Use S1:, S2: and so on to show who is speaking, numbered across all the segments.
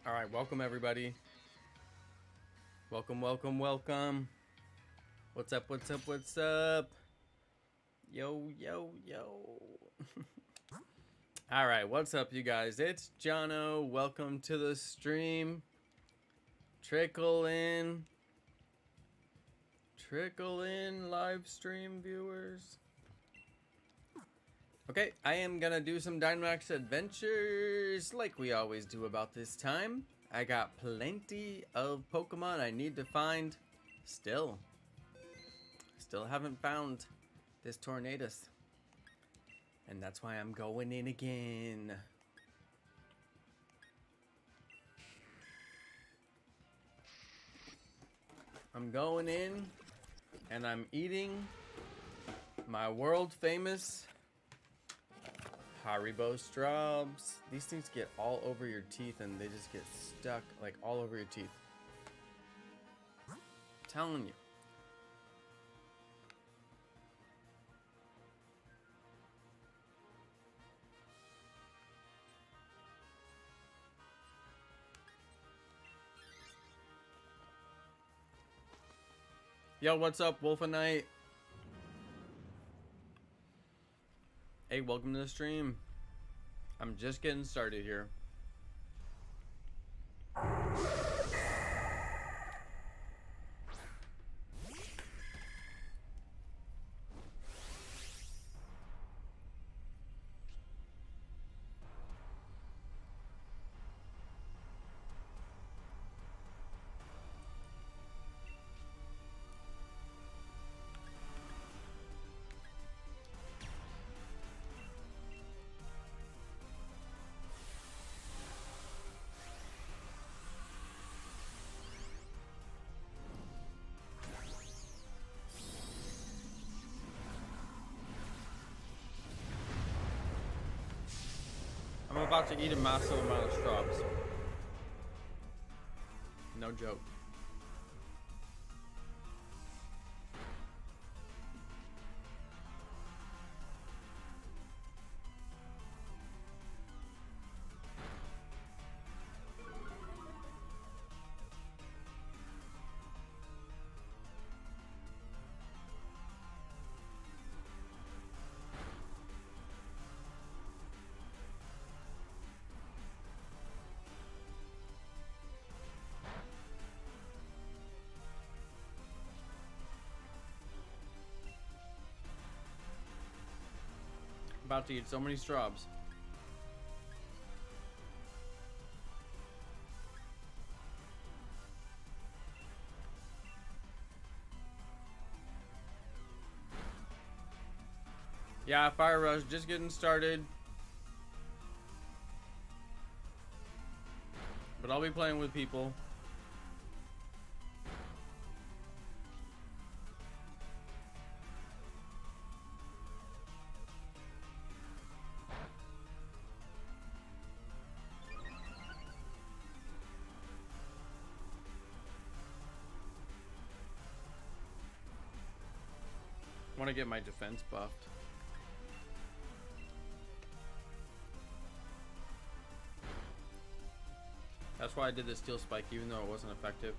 S1: All right, welcome everybody. Welcome, welcome, welcome. What's up, what's up, what's up? Yo, yo, yo. All right, what's up, you guys? It's Jonno. Welcome to the stream. Trickle in, live stream viewers. Okay, I am gonna do some Dynamax Adventures like we always do about this time. I got plenty of Pokemon I need to find. Still haven't found this Tornadus. And that's why I'm going in again. I'm going in and I'm eating my world famous Haribo Straws. These things get all over your teeth and they just get stuck like all over your teeth. I'm telling you. Yo, what's up, Wolfenite? Hey, welcome to the stream. I'm just getting started here. I'm about to eat a massive amount of straws. No joke. About to eat so many straws. Yeah, Fire Rush just getting started. But I'll be playing with people. I want to get my defense buffed. That's why I did the Steel Spike, even though it wasn't effective.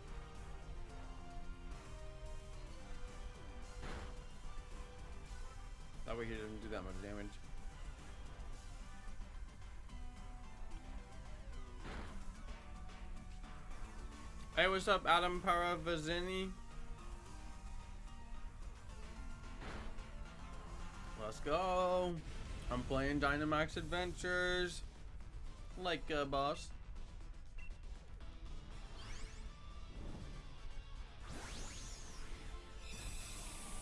S1: That way he didn't do that much damage. Hey, what's up, Adam Paravazini? Let's go. I'm playing Dynamax Adventures. Like a boss.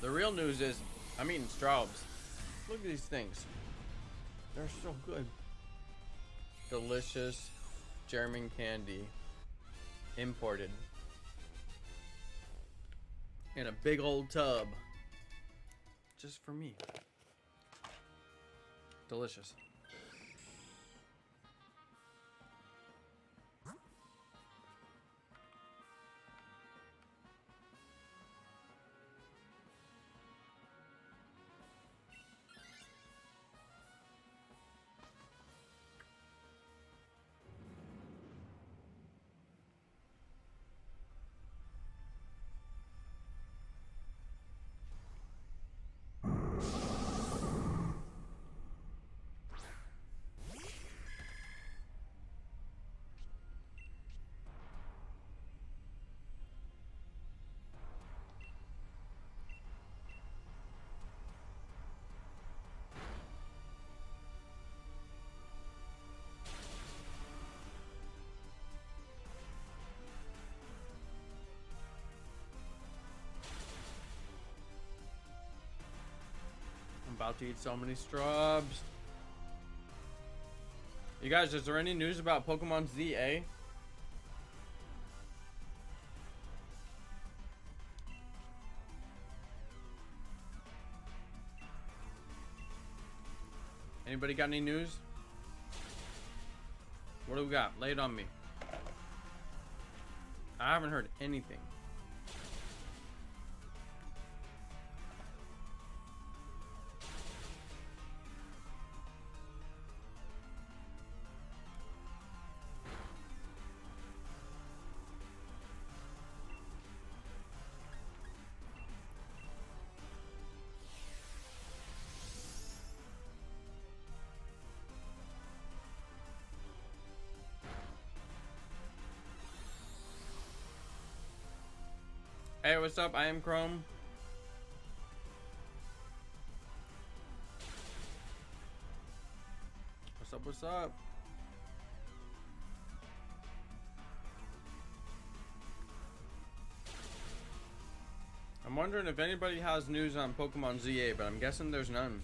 S1: The real news is, I'm eating straws. Look at these things. They're so good. Delicious German candy. Imported. In a big old tub. Just for me. Delicious. about to eat so many strawbs. You guys, is there any news about Pokemon ZA? Anybody got any news? What do we got? Lay it on me. I haven't heard anything. Hey, what's up? I am Chrome. What's up? What's up? I'm wondering if anybody has news on Pokemon ZA, but I'm guessing there's none.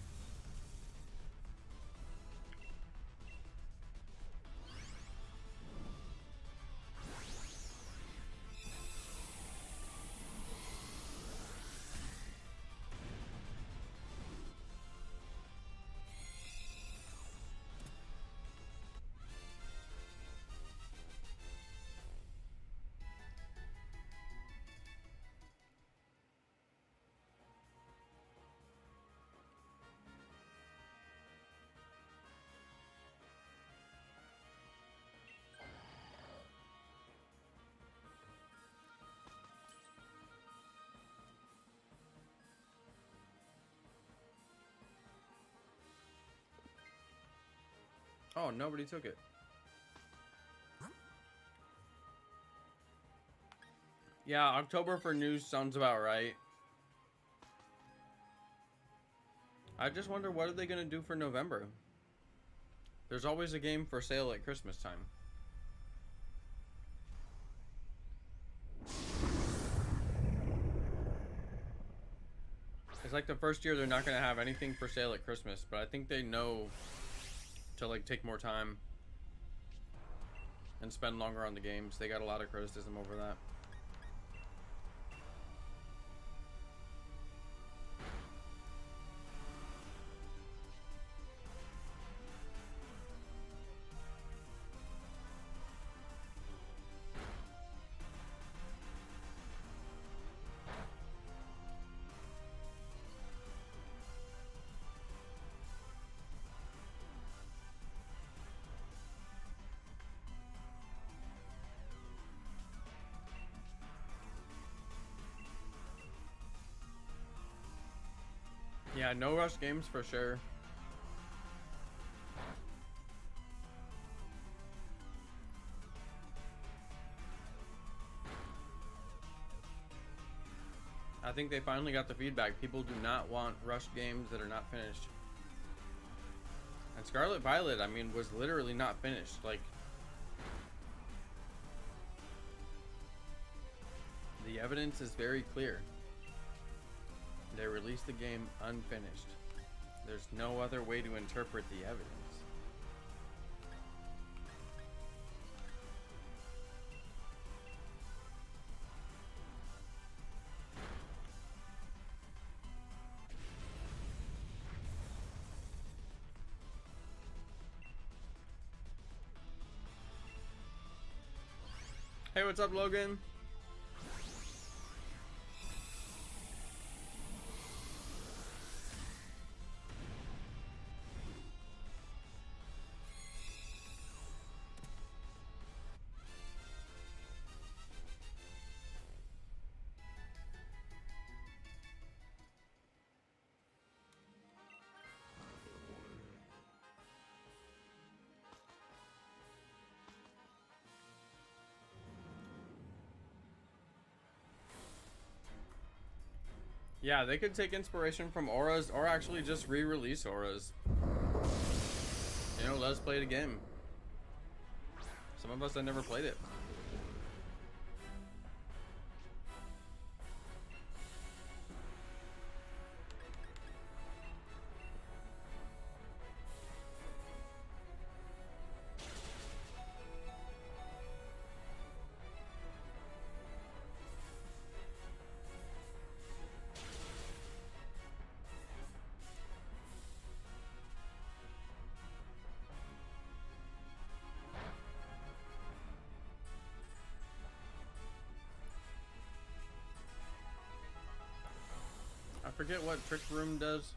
S1: Oh, nobody took it. Yeah, October for news sounds about right. I just wonder, what are they going to do for November? There's always a game for sale at Christmas time. It's like the first year they're not going to have anything for sale at Christmas, but I think they know to like take more time and spend longer on the games. They got a lot of criticism over that. Yeah, no rush games for sure. I think they finally got the feedback. People do not want rushed games that are not finished. And Scarlet Violet, I mean, was literally not finished. Like, the evidence is very clear. They released the game unfinished. There's no other way to interpret the evidence. Hey, what's up, Logan? Yeah, they could take inspiration from auras or actually just re-release auras. You know, let us play it again. Some of us have never played it. forget what Trick Room does.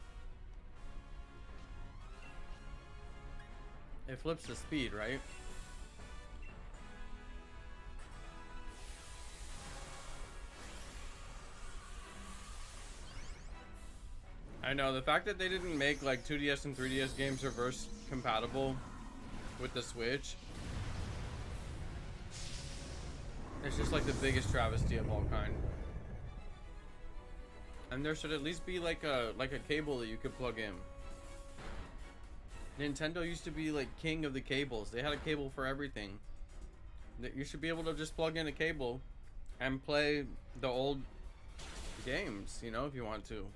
S1: It flips the speed, right? I know, the fact that they didn't make like 2DS and 3DS games reverse compatible with the Switch, it's just like the biggest travesty of all kind. And there should at least be like a cable that you could plug in. Nintendo used to be like king of the cables. They had a cable for everything. You should be able to just plug in a cable and play the old games, you know, if you want to.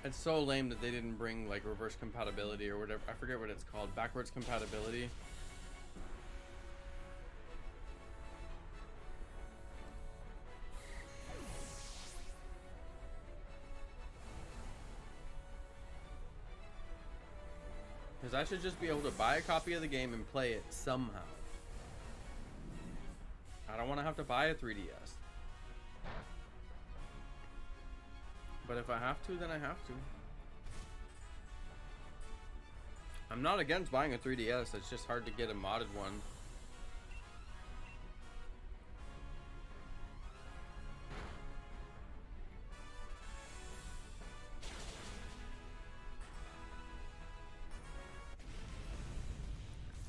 S1: It's so lame that they didn't bring like reverse compatibility or whatever. I forget what it's called. Backwards compatibility. Because I should just be able to buy a copy of the game and play it somehow. I don't want to have to buy a 3DS. But if I have to, then I have to. I'm not against buying a 3DS. It's just hard to get a modded one.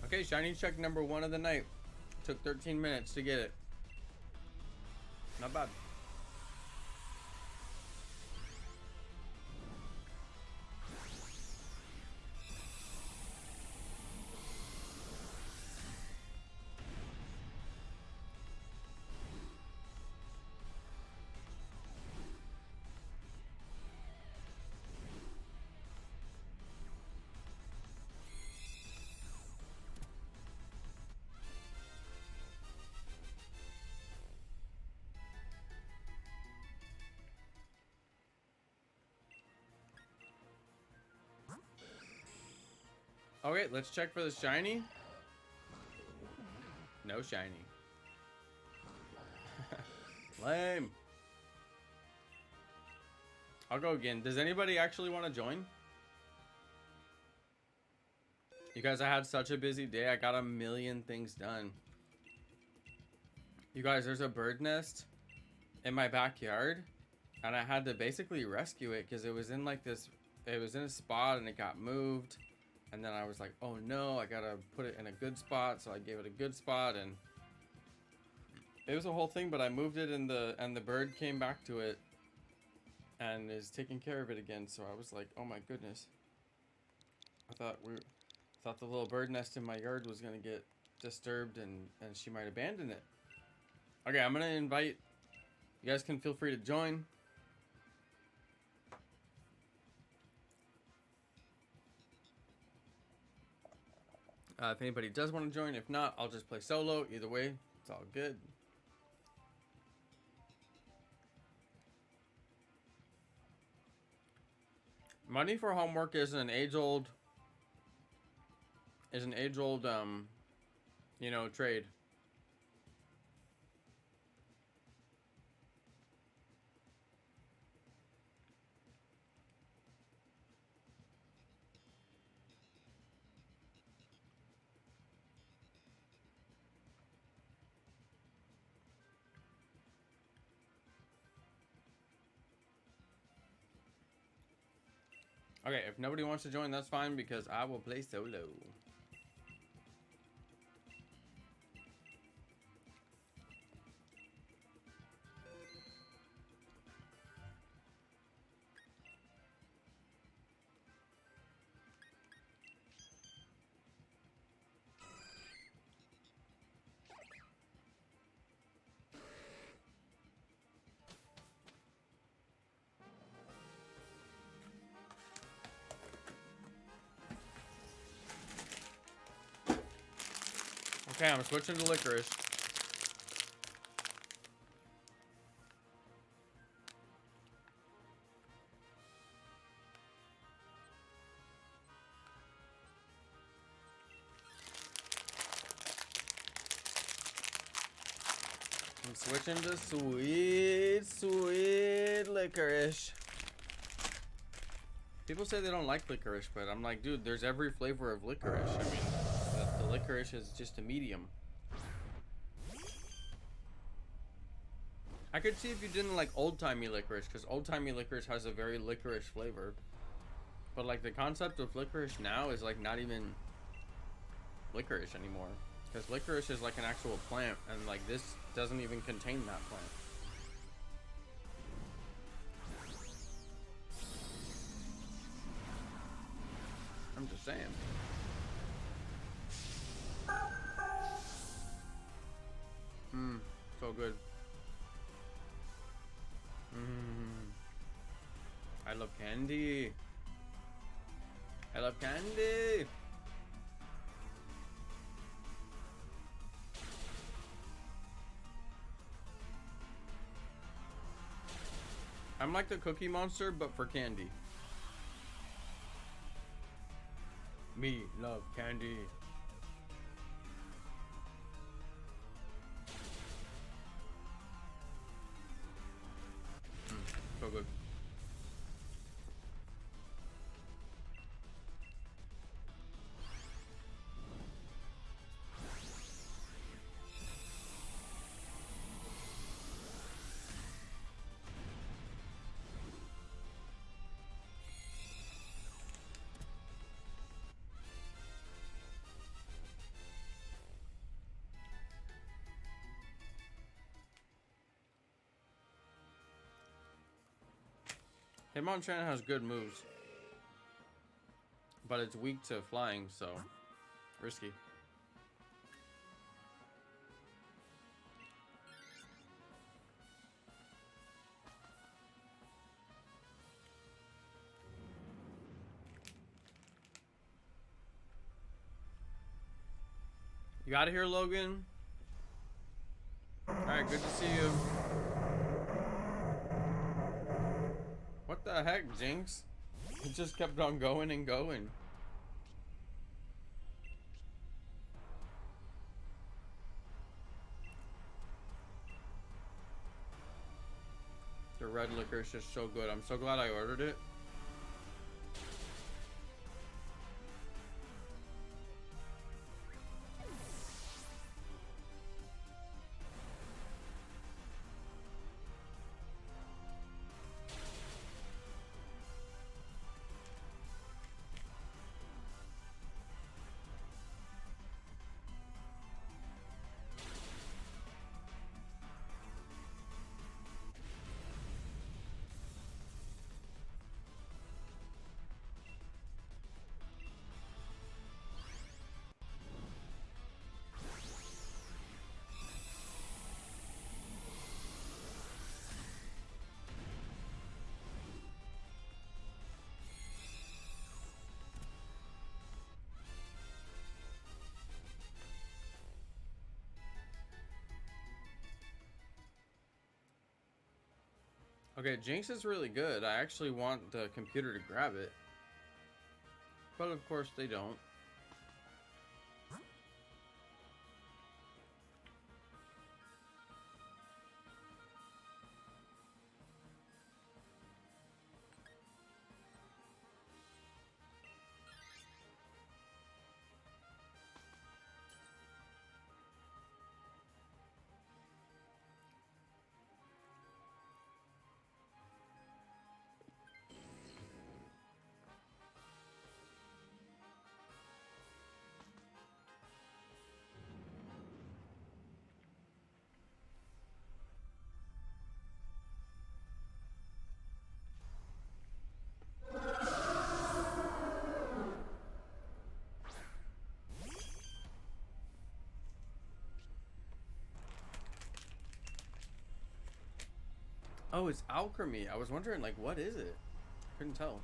S1: Okay, shiny check number 1 of the night. Took 13 minutes to get it. Not bad. Okay, let's check for the shiny. No shiny. Lame. I'll go again. Does anybody actually want to join? You guys, I had such a busy day. I got a million things done. You guys, there's a bird nest in my backyard, and I had to basically rescue it because it was in like this, it was in a spot and it got moved. And then I was like, oh no, I gotta put it in a good spot. So I gave it a good spot, and it was a whole thing, but I moved it and the bird came back to it and is taking care of it again. So I was like, oh my goodness. I thought the little bird nest in my yard was gonna get disturbed and she might abandon it. Okay, I'm gonna invite, you guys can feel free to join. If anybody does want to join, if not, I'll just play solo. Either way, it's all good. Money for homework is an age-old, you know, trade. Okay, if nobody wants to join, that's fine, because I will play solo. Okay, I'm switching to licorice. I'm switching to sweet, sweet licorice. People say they don't like licorice, but I'm like, dude, there's every flavor of licorice. I mean, the licorice is just a medium. I could see if you didn't like old-timey licorice, because old-timey licorice has a very licorice flavor. But like the concept of licorice now is like not even licorice anymore. Because licorice is like an actual plant, and like this doesn't even contain that plant. I'm just saying. So good. I love candy. I love candy. I'm like the Cookie Monster, but for candy. Me love candy. So good. Hitmonchan has good moves, but it's weak to flying, so risky. You out of here, Logan? Alright, good to see you. What the heck, Jinx? It just kept on going and going. The red liquor is just so good. I'm so glad I ordered it. Okay, Jinx is really good. I actually want the computer to grab it. But of course they don't. Oh, it's alchemy. I was wondering, like, what is it? Couldn't tell.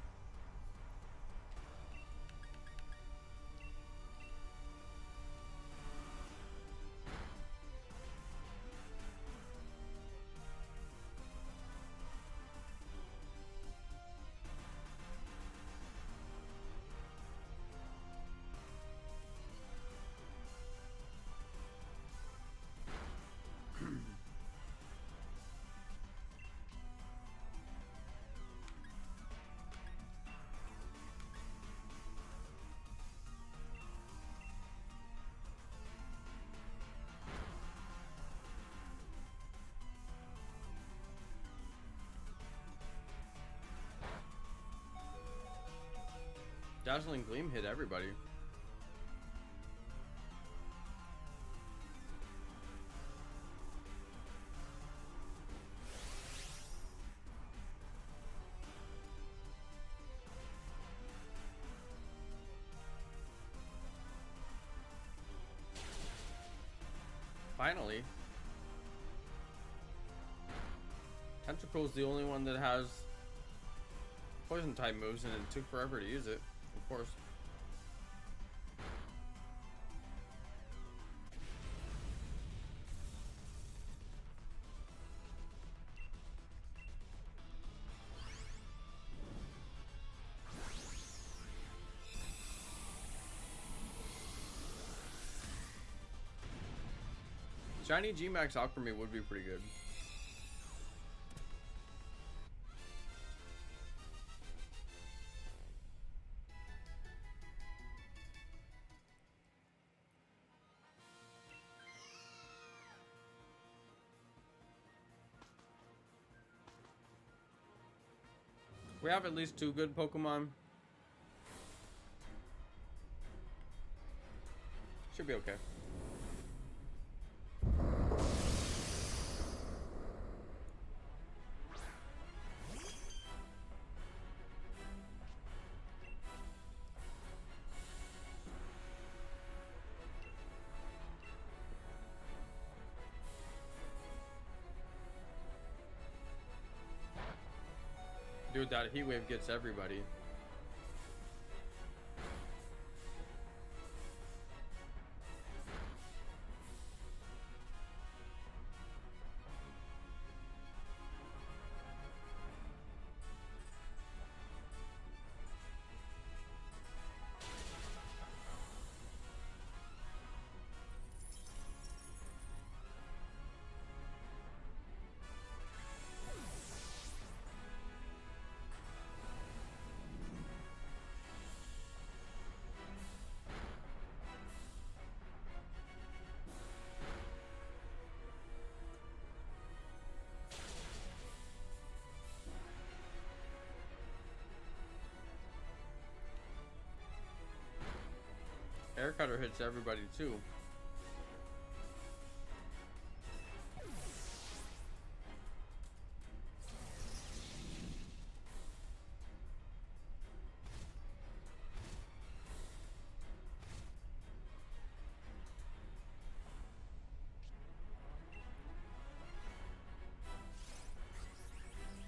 S1: Dazzling Gleam hit everybody. Finally. Tentacle's the only one that has poison type moves, and it took forever to use it, of course. Shiny G-Max Alchemy would be pretty good. We have at least 2 good Pokemon. Should be okay. Dude, that heat wave gets everybody. Air Cutter hits everybody too.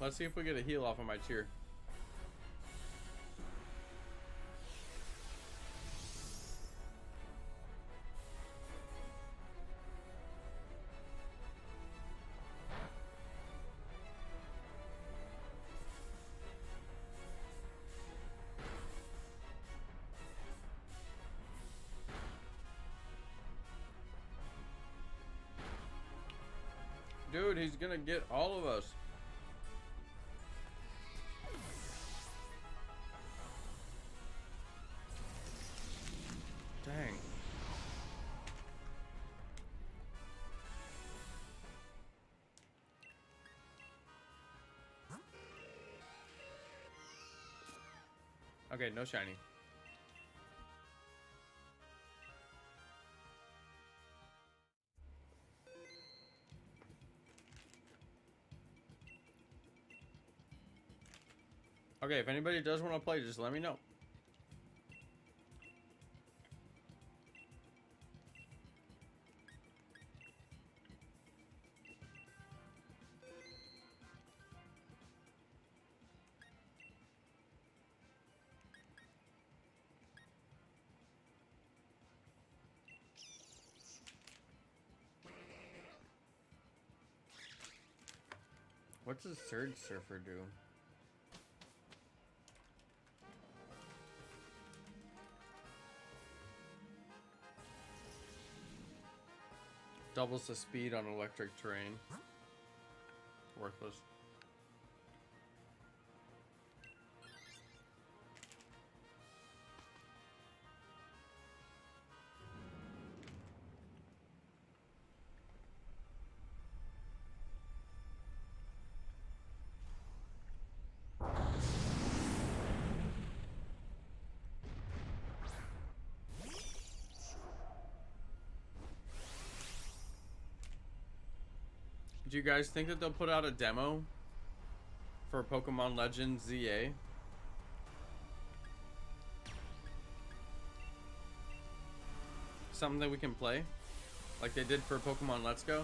S1: Let's see if we get a heal off of my cheer. Dude, he's gonna get all of us. Dang. Okay, no shiny. Okay, if anybody does want to play, just let me know. What does Surge Surfer do? Doubles the speed on electric terrain. Worthless. Do you guys think that they'll put out a demo for Pokemon Legends ZA? Something that we can play? Like they did for Pokemon Let's Go?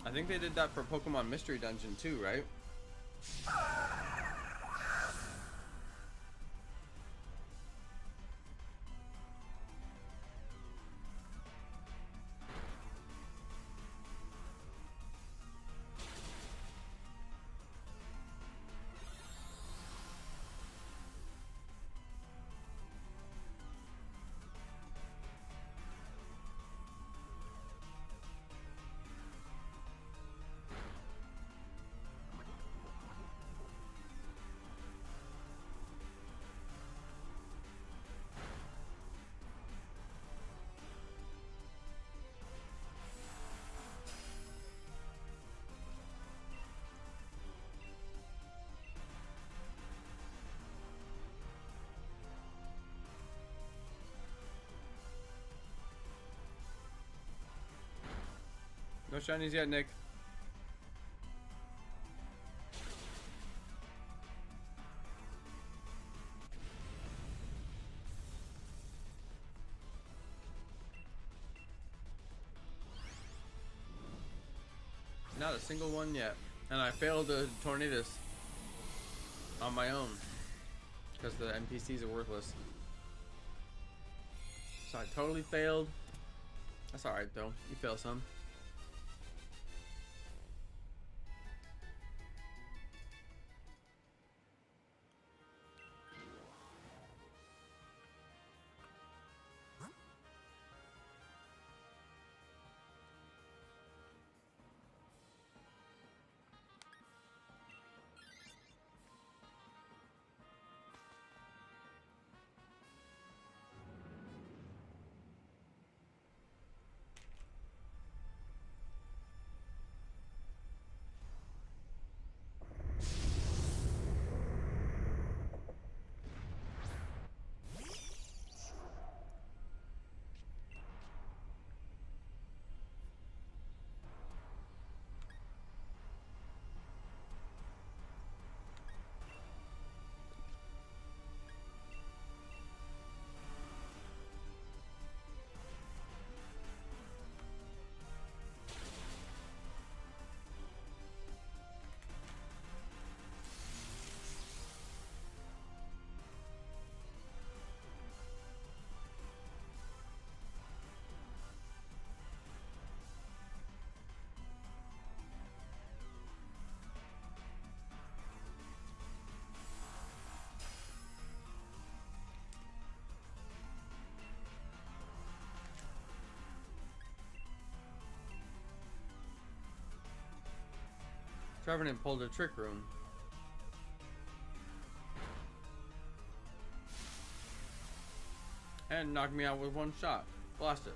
S1: I think they did that for Pokemon Mystery Dungeon too, right? No shinies yet, Nick. Not a single one yet. And I failed the Tornadus on my own because the NPCs are worthless. So I totally failed. That's alright though. You fail some. Trevenant pulled a Trick Room. And knocked me out with one shot. Blast it.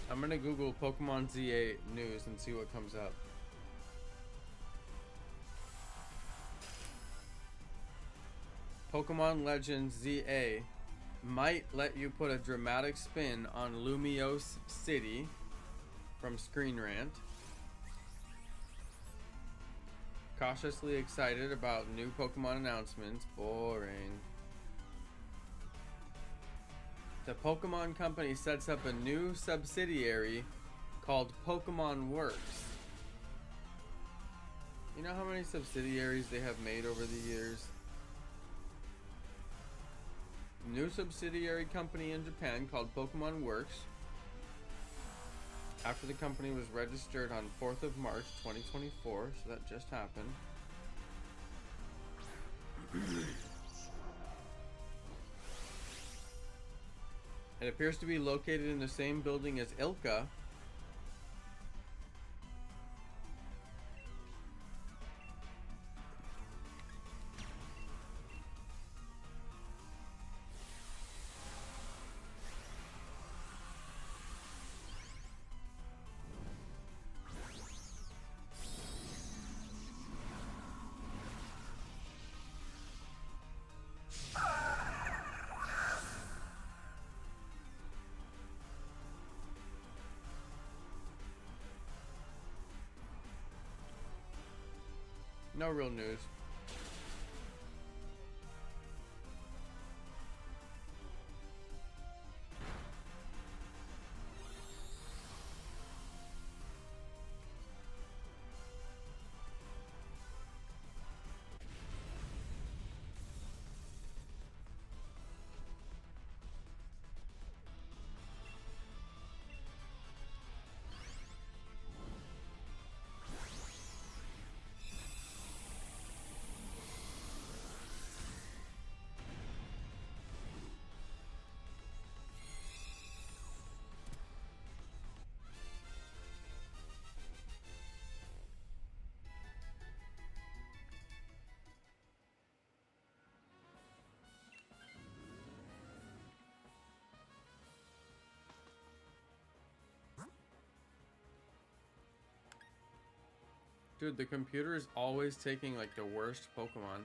S1: I'm gonna Google Pokemon ZA news and see what comes up. Pokemon Legends ZA might let you put a dramatic spin on Lumiose City from Screen Rant. Cautiously excited about new Pokemon announcements. Boring. The Pokemon Company sets up a new subsidiary called Pokemon Works. You know how many subsidiaries they have made over the years? New subsidiary company in Japan called Pokemon Works. After the company was registered on 4th of March 2024, so that just happened. It appears to be located in the same building as Ilka. No real news. Dude, the computer is always taking like the worst Pokemon.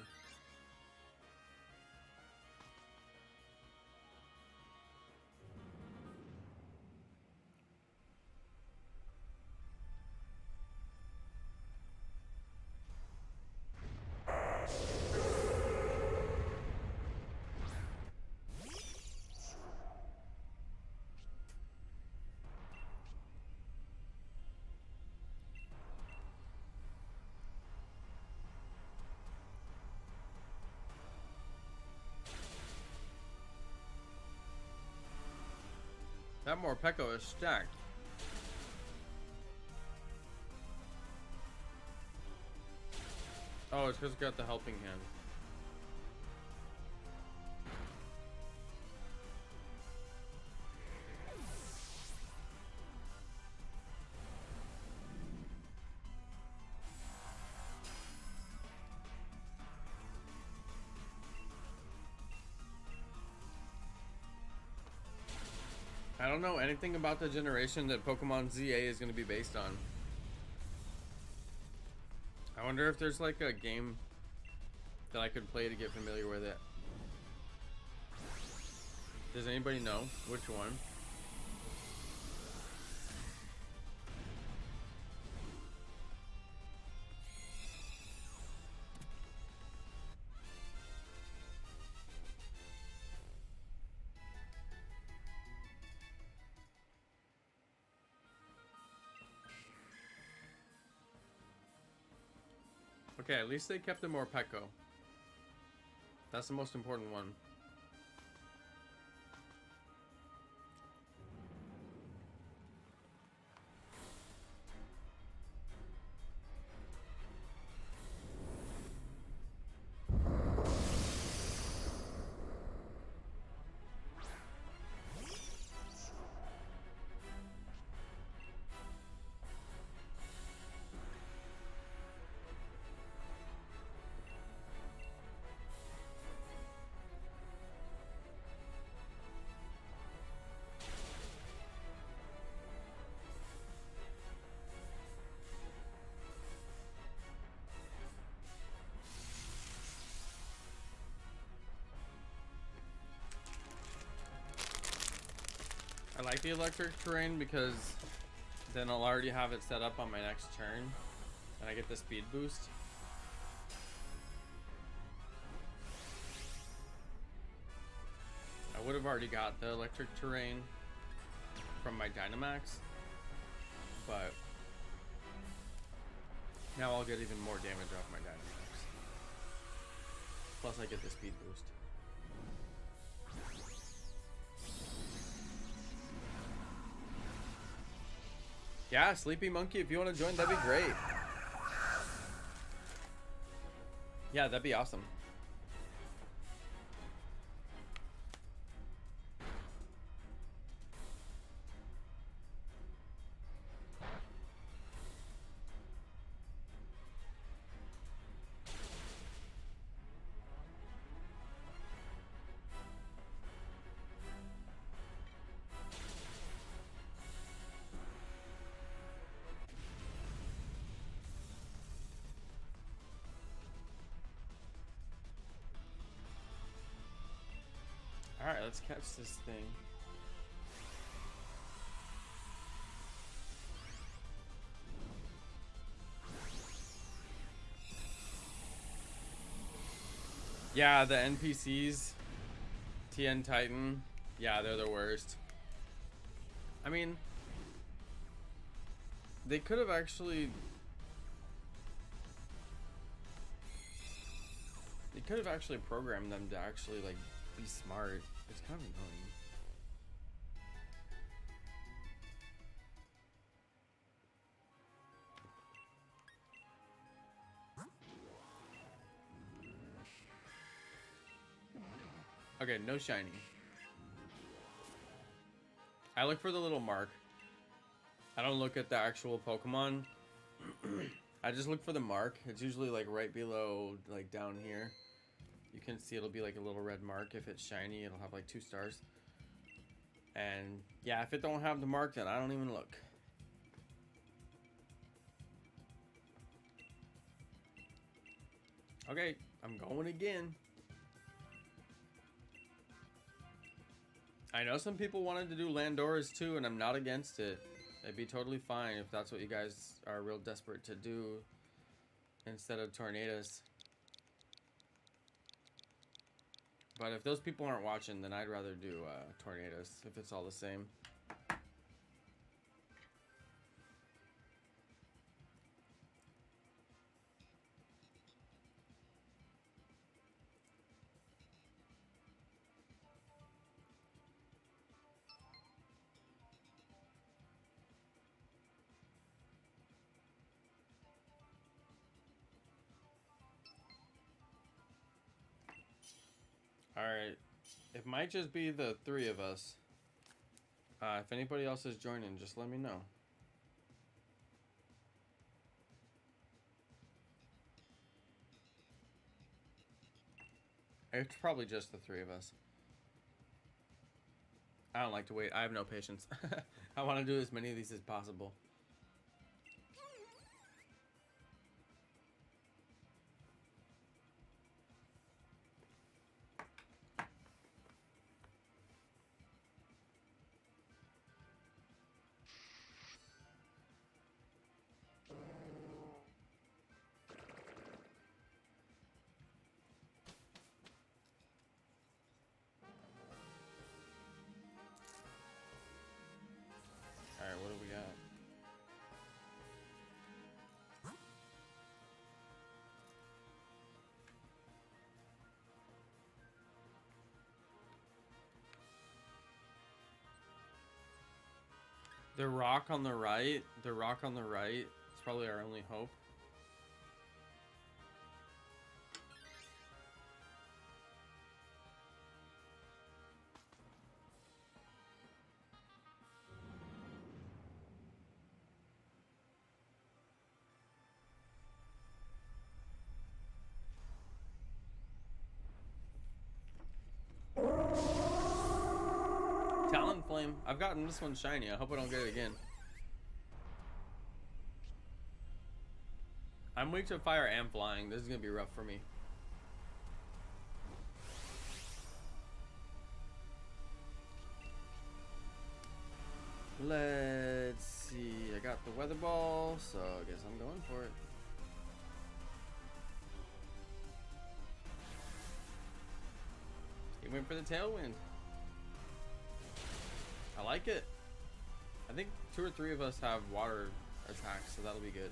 S1: That Morpeko is stacked. Oh, it's because it's got the helping hand. I don't know anything about the generation that Pokemon ZA is going to be based on. I wonder if there's like a game that I could play to get familiar with it. Does anybody know which one? Okay, at least they kept the Morpeko. That's the most important one. I like the electric terrain because then I'll already have it set up on my next turn and I get the speed boost. I would have already got the electric terrain from my Dynamax, but now I'll get even more damage off my Dynamax. Plus I get the speed boost. Yeah, Sleepy Monkey, if you want to join, that'd be great. Yeah, that'd be awesome. Alright, let's catch this thing. Yeah, the NPCs, TN Titan, yeah, they're the worst. I mean, they could have actually... They could have actually programmed them to actually, like, be smart. It's kind of annoying. Okay, no shiny. I look for the little mark. I don't look at the actual Pokemon. I just look for the mark. It's usually like right below, like down here. You can see it'll be like a little red mark. If it's shiny, it'll have like 2 stars. And yeah, if it don't have the mark, then I don't even look. Okay, I'm going again. I know some people wanted to do Landoras too, and I'm not against it. It'd be totally fine if that's what you guys are real desperate to do instead of Tornadus. But if those people aren't watching, then I'd rather do Tornadus if it's all the same. Alright, it might just be the 3 of us. If anybody else is joining, just let me know. It's probably just the 3 of us. I don't like to wait. I have no patience. I want to do as many of these as possible. Alright, what do we got? The rock on the right, is probably our only hope. Talonflame. I've gotten this one shiny. I hope I don't get it again. I'm weak to fire and flying. This is gonna be rough for me. Let's see. I got the weather ball, so I guess I'm going for it. He went for the tailwind. I like it. I think 2 or 3 of us have water attacks, so that'll be good.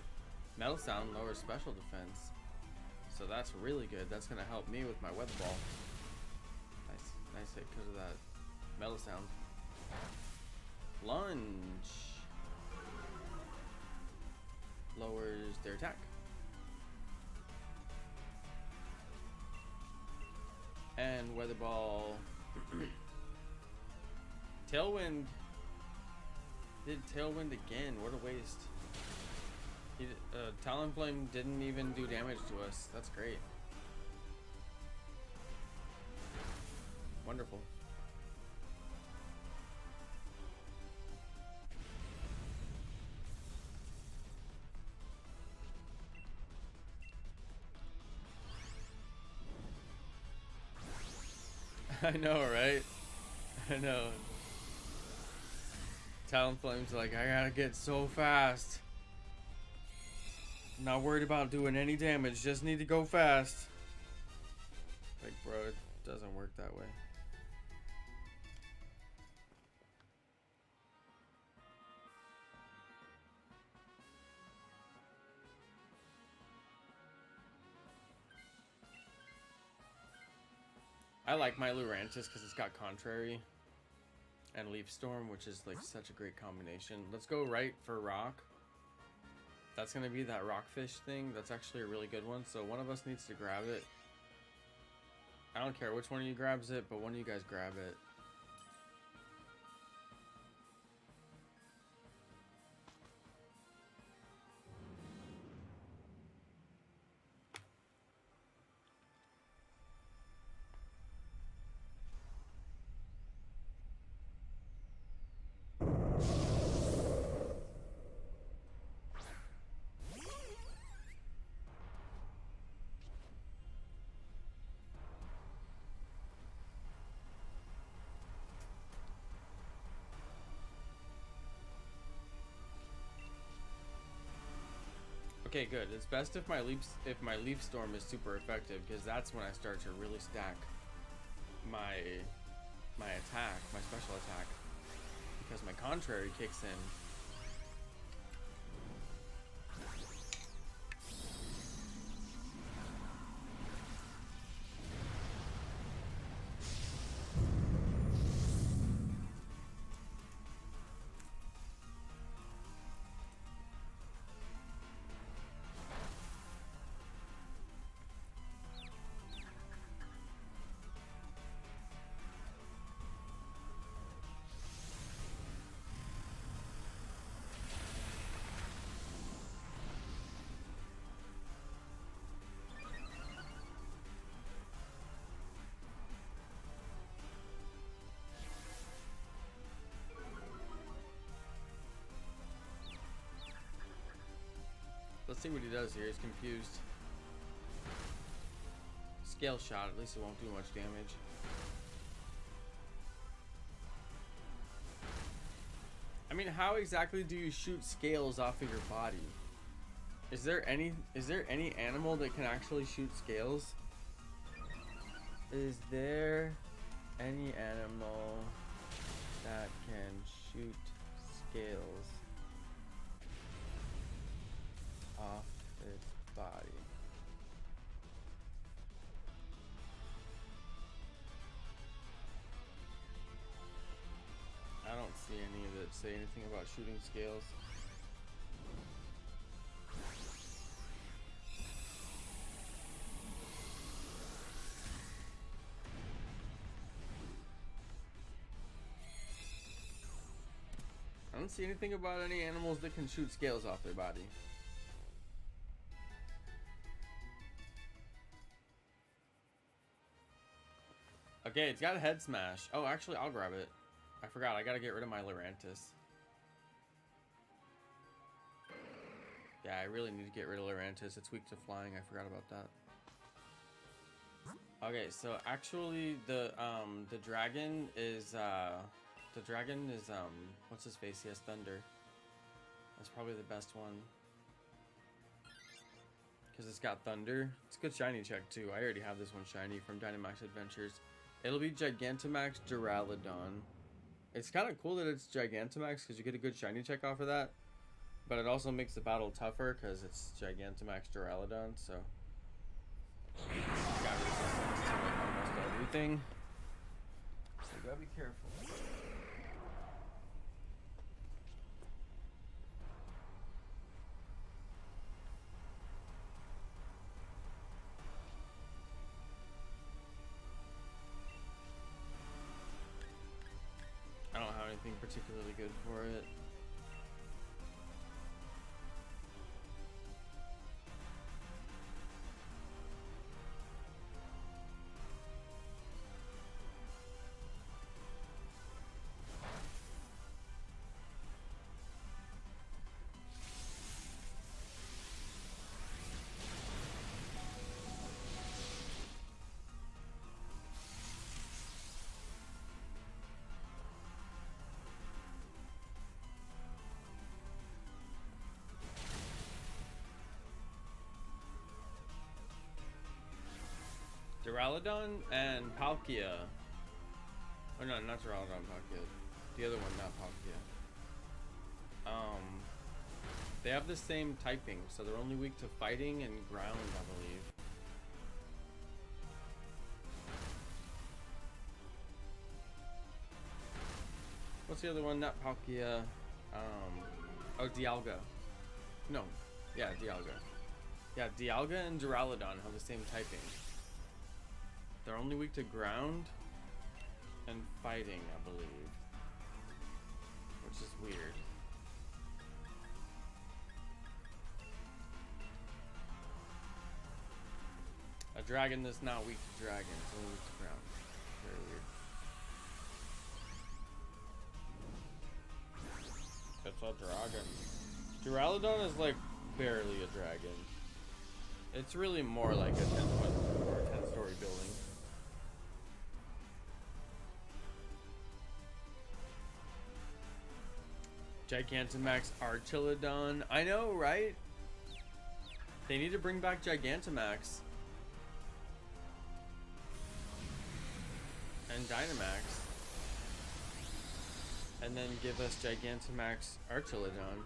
S1: Metal Sound lowers special defense, so that's really good. That's gonna help me with my weather ball. Nice hit because of that Metal Sound. Lunge lowers their attack. And weather ball. Tailwind. Did Tailwind again. What a waste. Talonflame didn't even do damage to us. That's great. Wonderful. I know, right? I know. Talonflame's like, I gotta get so fast. Not worried about doing any damage, just need to go fast. Like, bro, it doesn't work that way. I like my Lurantis because it's got Contrary and Leaf Storm, which is like such a great combination. Let's go right for Rock. That's going to be that Rockfish thing. That's actually a really good one. So one of us needs to grab it. I don't care which one of you grabs it, but one of you guys grab it. Okay, good. It's best if my Leaf Storm is super effective, because that's when I start to really stack my attack, my special attack, because my Contrary kicks in. Let's see what he does here. He's confused. Scale shot. At least it won't do much damage. I mean, how exactly do you shoot scales off of your body? Is there any animal that can actually shoot scales? Is there any animal that can shoot scales off its body? I don't see any that say anything about shooting scales. I don't see anything about any animals that can shoot scales off their body. Okay, it's got a head smash. Oh, actually, I'll grab it. I forgot, I gotta get rid of my Lurantis. Yeah, I really need to get rid of Lurantis. It's weak to flying. I forgot about that. Okay, so actually the dragon is what's his face? He has Thunder. That's probably the best one. Because it's got Thunder. It's a good shiny check too. I already have this one shiny from Dynamax Adventures. It'll be Gigantamax Duraludon. It's kind of cool that it's Gigantamax because you get a good shiny check off of that. But it also makes the battle tougher because it's Gigantamax Duraludon, so you got resistance to like almost everything. So you gotta be careful. I don't have anything particularly good for it. Duraludon and Palkia. Oh no, not Duraludon, Palkia. The other one, not Palkia. They have the same typing, so they're only weak to fighting and ground, I believe. What's the other one? Not Palkia. Oh, Dialga. No. Yeah, Dialga. Yeah, Dialga and Duraludon have the same typing. They're only weak to ground and fighting, I believe. Which is weird. A dragon that's not weak to dragon, it's only weak to ground. Very weird. It's a dragon. Duraludon is like barely a dragon. It's really more like a 10-story building. Gigantamax Archelodon. I know, right? They need to bring back Gigantamax. And Dynamax. And then give us Gigantamax Archelodon.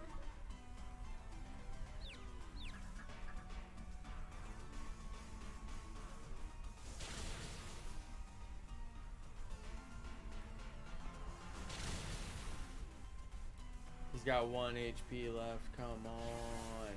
S1: He's got 1 HP left. Come on.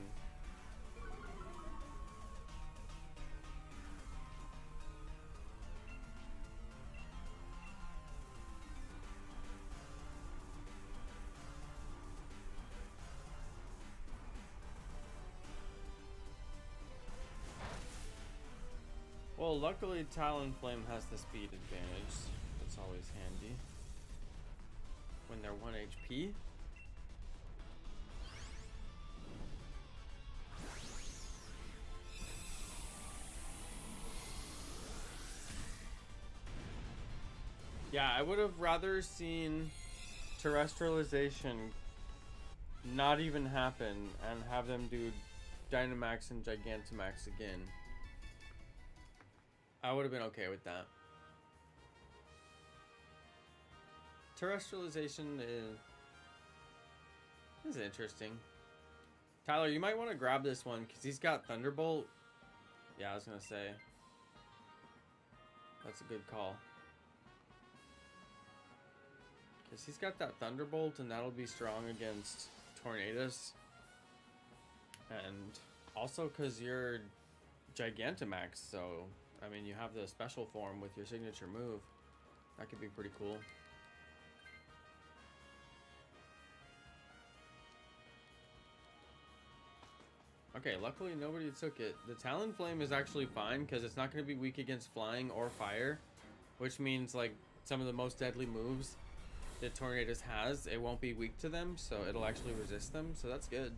S1: Well, luckily Talonflame has the speed advantage. That's always handy. When they're 1 HP. Yeah, I would have rather seen terrestrialization not even happen and have them do Dynamax and Gigantamax again. I would have been okay with that. Terrestrialization is interesting. Tyler, you might want to grab this one because he's got Thunderbolt. Yeah, I was going to say. That's a good call. Because he's got that Thunderbolt and that'll be strong against Tornadus. And also because you're Gigantamax, so... I mean, you have the special form with your signature move. That could be pretty cool. Okay, luckily nobody took it. The Talonflame is actually fine because it's not going to be weak against flying or fire, which means like some of the most deadly moves that Tornadus has, it won't be weak to them, so it'll actually resist them, so that's good.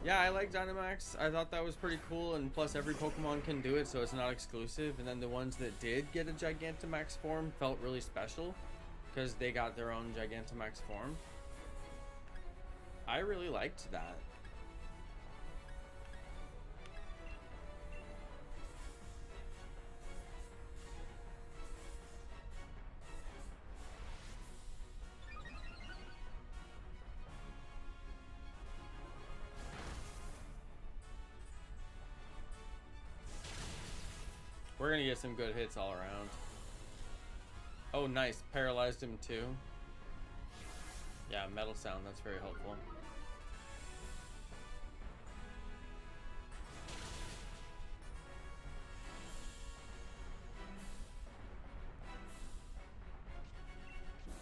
S1: Yeah, I like Dynamax. I thought that was pretty cool, and plus every Pokemon can do it, so it's not exclusive. And then the ones that did get a Gigantamax form felt really special because they got their own Gigantamax form. I really liked that. We're gonna get some good hits all around. Oh, nice. Paralyzed him too. Yeah, metal sound. That's very helpful.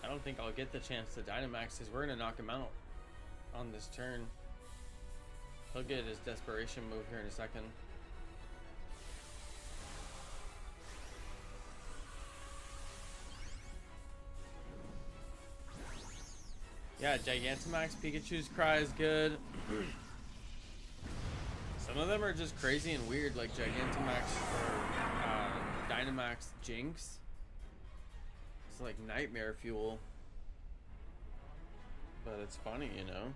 S1: I don't think I'll get the chance to Dynamax because we're gonna knock him out on this turn. He'll get his desperation move here in a second. Yeah, Gigantamax Pikachu's cry is good. Some of them are just crazy and weird, like Gigantamax or Dynamax Jinx. It's like nightmare fuel. But it's funny, you know?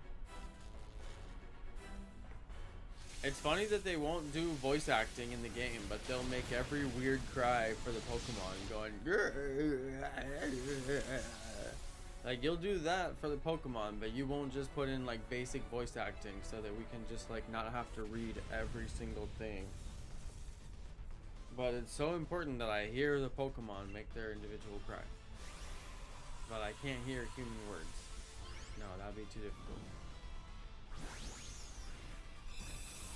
S1: It's funny that they won't do voice acting in the game, but they'll make every weird cry for the Pokemon going. Like, you'll do that for the Pokemon, but you won't just put in like basic voice acting so that we can just like not have to read every single thing. But it's so important that I hear the Pokemon make their individual cry. But I can't hear human words. No, that'd be too difficult.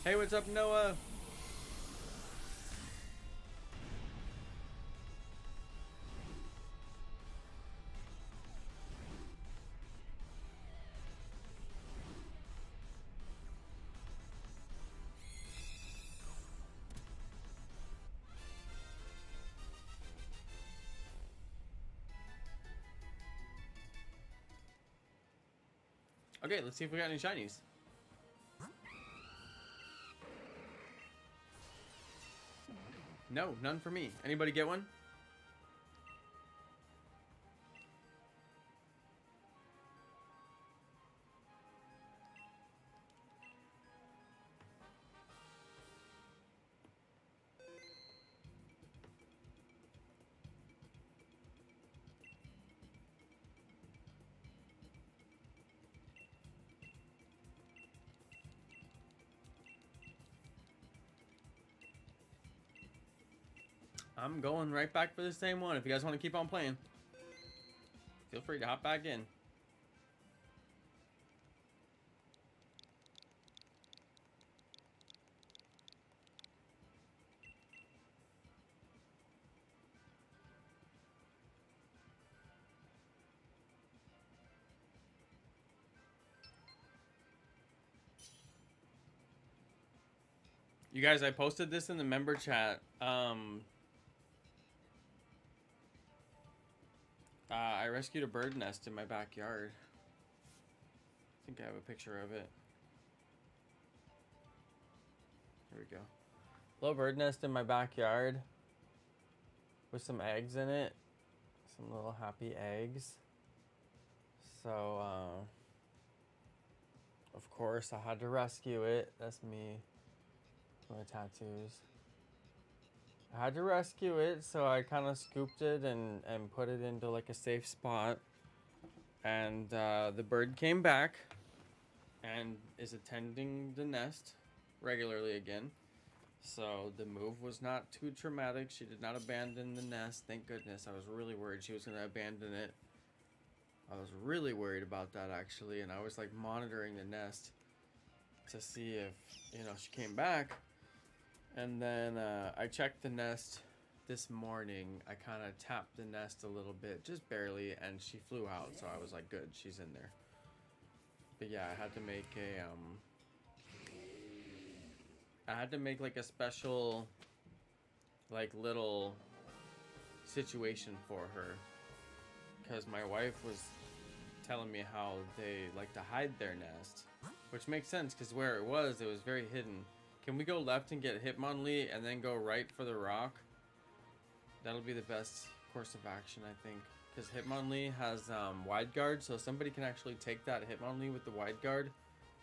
S1: Hey, what's up, Noah? Okay, let's see if we got any shinies. No, none for me. Anybody get one? I'm going right back for the same one. If you guys want to keep on playing, feel free to hop back in. You guys, I posted this in the member chat. I rescued a bird nest in my backyard. I think I have a picture of it. Here we go. Little bird nest in my backyard with some eggs in it. Some little happy eggs. So, of course, I had to rescue it. That's me. My tattoos. I had to rescue it, so I kind of scooped it and put it into like a safe spot. And the bird came back and is attending the nest regularly again. So the move was not too traumatic. She did not abandon the nest. Thank goodness. I was really worried she was going to abandon it. I was really worried about that, actually. And I was like monitoring the nest to see if, you know, she came back. And then I checked the nest this morning. I kind of tapped the nest a little bit, just barely, and she flew out. So I was like, good, she's in there. But yeah, I had to make like a special, like, little situation for her. Because my wife was telling me how they like to hide their nest. Which makes sense, because where it was very hidden. Can we go left and get Hitmonlee and then go right for the rock? That'll be the best course of action, I think. Because Hitmonlee has wide guard, so somebody can actually take that Hitmonlee with the wide guard.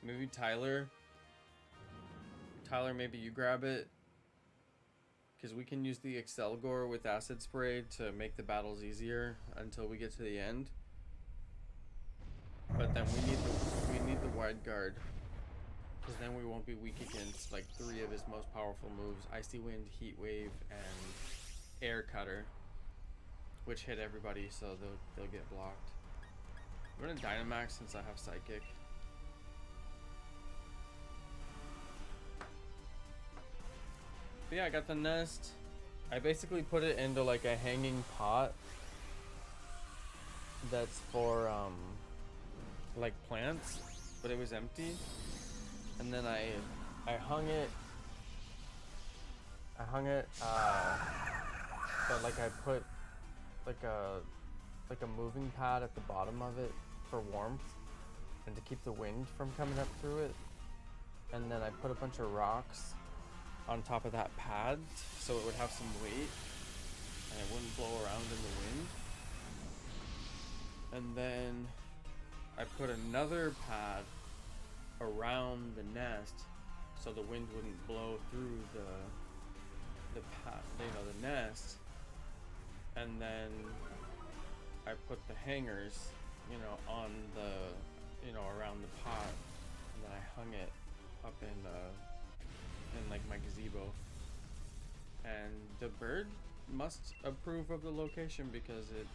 S1: Maybe Tyler. Tyler, maybe you grab it. Because we can use the Excelgor with Acid Spray to make the battles easier until we get to the end. But then we need the wide guard. Because then we won't be weak against like 3 of his most powerful moves: Icy Wind, Heat Wave, and Air Cutter, which hit everybody, so they'll get blocked. I'm gonna Dynamax since I have Psychic. But yeah, I got the nest. I basically put it into like a hanging pot that's for like plants, but it was empty. And then I hung it, but like I put like a moving pad at the bottom of it for warmth and to keep the wind from coming up through it. And then I put a bunch of rocks on top of that pad so it would have some weight and it wouldn't blow around in the wind. And then I put another pad around the nest so the wind wouldn't blow through the nest. And then I put the hangers, you know, on the, you know, around the pot, and then I hung it up in like my gazebo. And the bird must approve of the location because it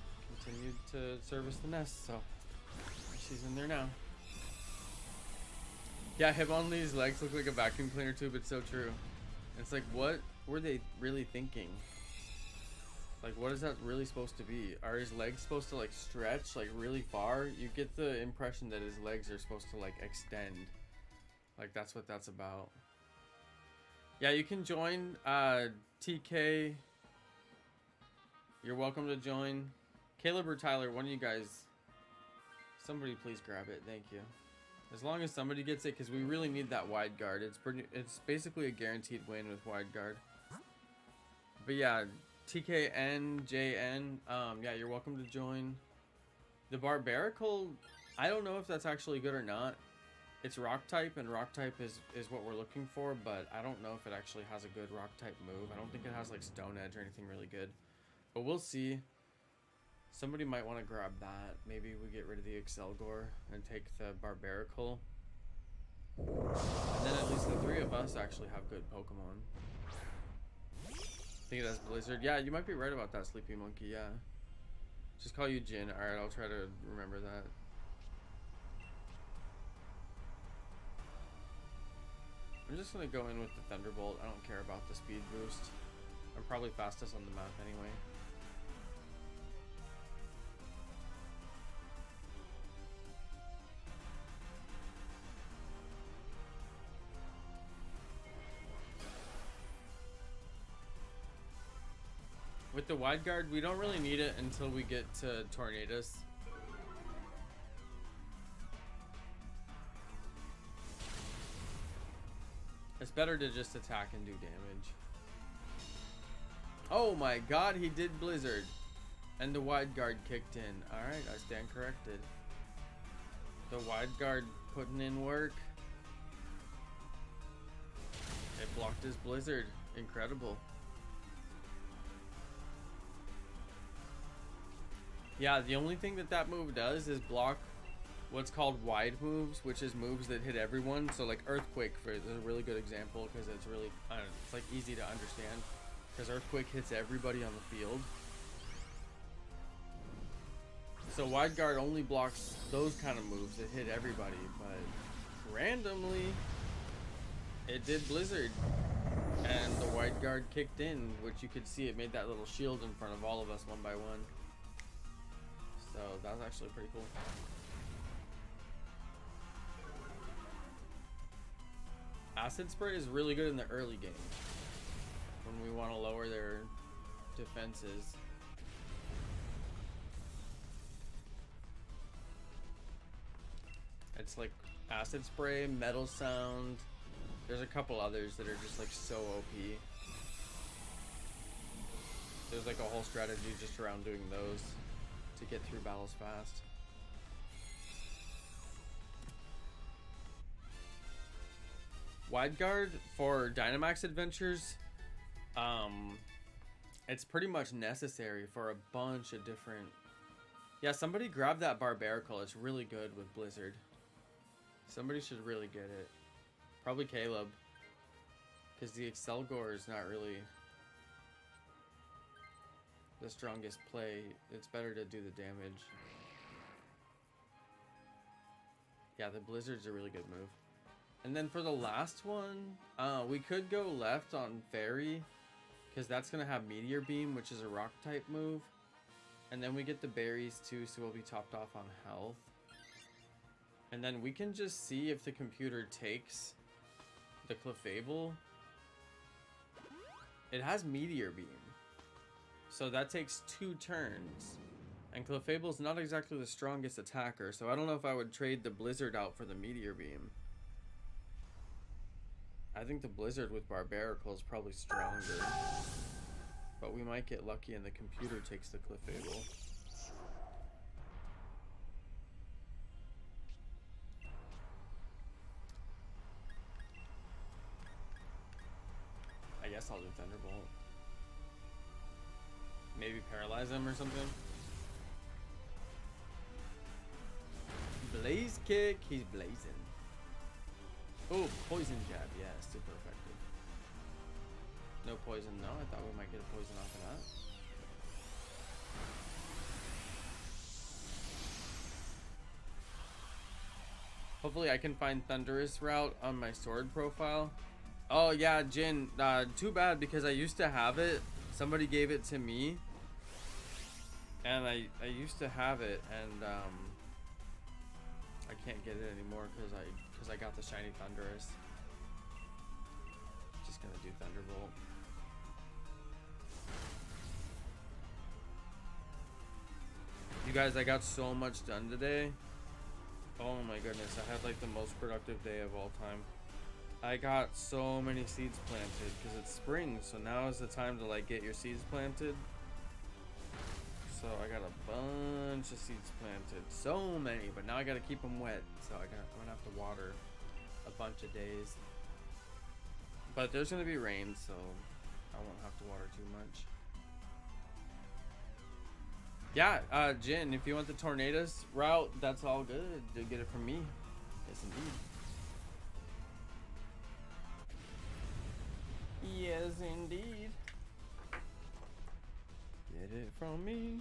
S1: continued to service the nest, so she's in there now. Yeah, Hibonli's legs look like a vacuum cleaner tube. It's so true. It's like, what were they really thinking? Like, what is that really supposed to be? Are his legs supposed to like stretch like really far? You get the impression that his legs are supposed to like extend. Like, that's what that's about. Yeah, you can join. TK, you're welcome to join. Caleb or Tyler, one of you guys, somebody please grab it. Thank you. As long as somebody gets it, because we really need that wide guard. It's basically a guaranteed win with wide guard. But yeah, TKNJN, yeah, you're welcome to join. The Barbarical, I don't know if that's actually good or not. It's rock type, and rock type is what we're looking for, but I don't know if it actually has a good rock type move. I don't think it has like Stone Edge or anything really good, but we'll see. Somebody might want to grab that. Maybe we get rid of the Excelgor and take the Barbarical, and then at least the three of us actually have good Pokemon. I think it has Blizzard. Yeah, you might be right about that, Sleepy Monkey. Yeah, just call you Jin. All right, I'll try to remember that. I'm just gonna go in with the Thunderbolt. I don't care about the speed boost. I'm probably fastest on the map anyway. With the wide guard, we don't really need it until we get to Tornadus. It's better to just attack and do damage. Oh my god, he did Blizzard. And the wide guard kicked in. Alright, I stand corrected. The wide guard putting in work. It blocked his Blizzard. Incredible. Yeah, the only thing that move does is block what's called wide moves, which is moves that hit everyone. So like Earthquake is a really good example because it's really, I don't know, it's like easy to understand because Earthquake hits everybody on the field. So wide guard only blocks those kind of moves that hit everybody, but randomly it did Blizzard and the wide guard kicked in, which you could see it made that little shield in front of all of us one by one. So that was actually pretty cool. Acid Spray is really good in the early game when we want to lower their defenses. It's like Acid Spray, Metal Sound. There's a couple others that are just like so OP. There's like a whole strategy just around doing those to get through battles fast. Wide guard for Dynamax Adventures, it's pretty much necessary for a bunch of different. Yeah, somebody grab that Barbarical. It's really good with Blizzard. Somebody should really get it. Probably Caleb, because the Excelgor is not really the strongest play. It's better to do the damage. Yeah, the Blizzard's a really good move. And then for the last one, we could go left on Fairy, because that's going to have Meteor Beam, which is a rock type move. And then we get the berries too, so we'll be topped off on health. And then we can just see if the computer takes the Clefable. It has Meteor Beam, so that takes 2 turns. And Clefable's not exactly the strongest attacker, so I don't know if I would trade the Blizzard out for the Meteor Beam. I think the Blizzard with Barbarical is probably stronger. But we might get lucky and the computer takes the Clefable. guess I'll do Thunderbolt. Maybe paralyze him or something. Blaze kick. He's blazing. Oh, poison jab. Yeah, super effective. No poison. No, I thought we might get a poison off of that. Hopefully I can find Thunderous route on my sword profile. Oh yeah, Jin, too bad because I used to have it. Somebody gave it to me. And I used to have it, and I can't get it anymore because I got the shiny Thunderous. Just gonna do Thunderbolt. You guys, I got so much done today. Oh my goodness, I had like the most productive day of all time. I got so many seeds planted because it's spring, so now is the time to like get your seeds planted. So I got a bunch of seeds planted, so many, but now I gotta keep them wet. So I'm gonna have to water a bunch of days. But there's gonna be rain, so I won't have to water too much. Yeah, Jin, if you want the Tornadus route, that's all good. You get it from me. Yes, indeed. Yes, indeed. Get it from me.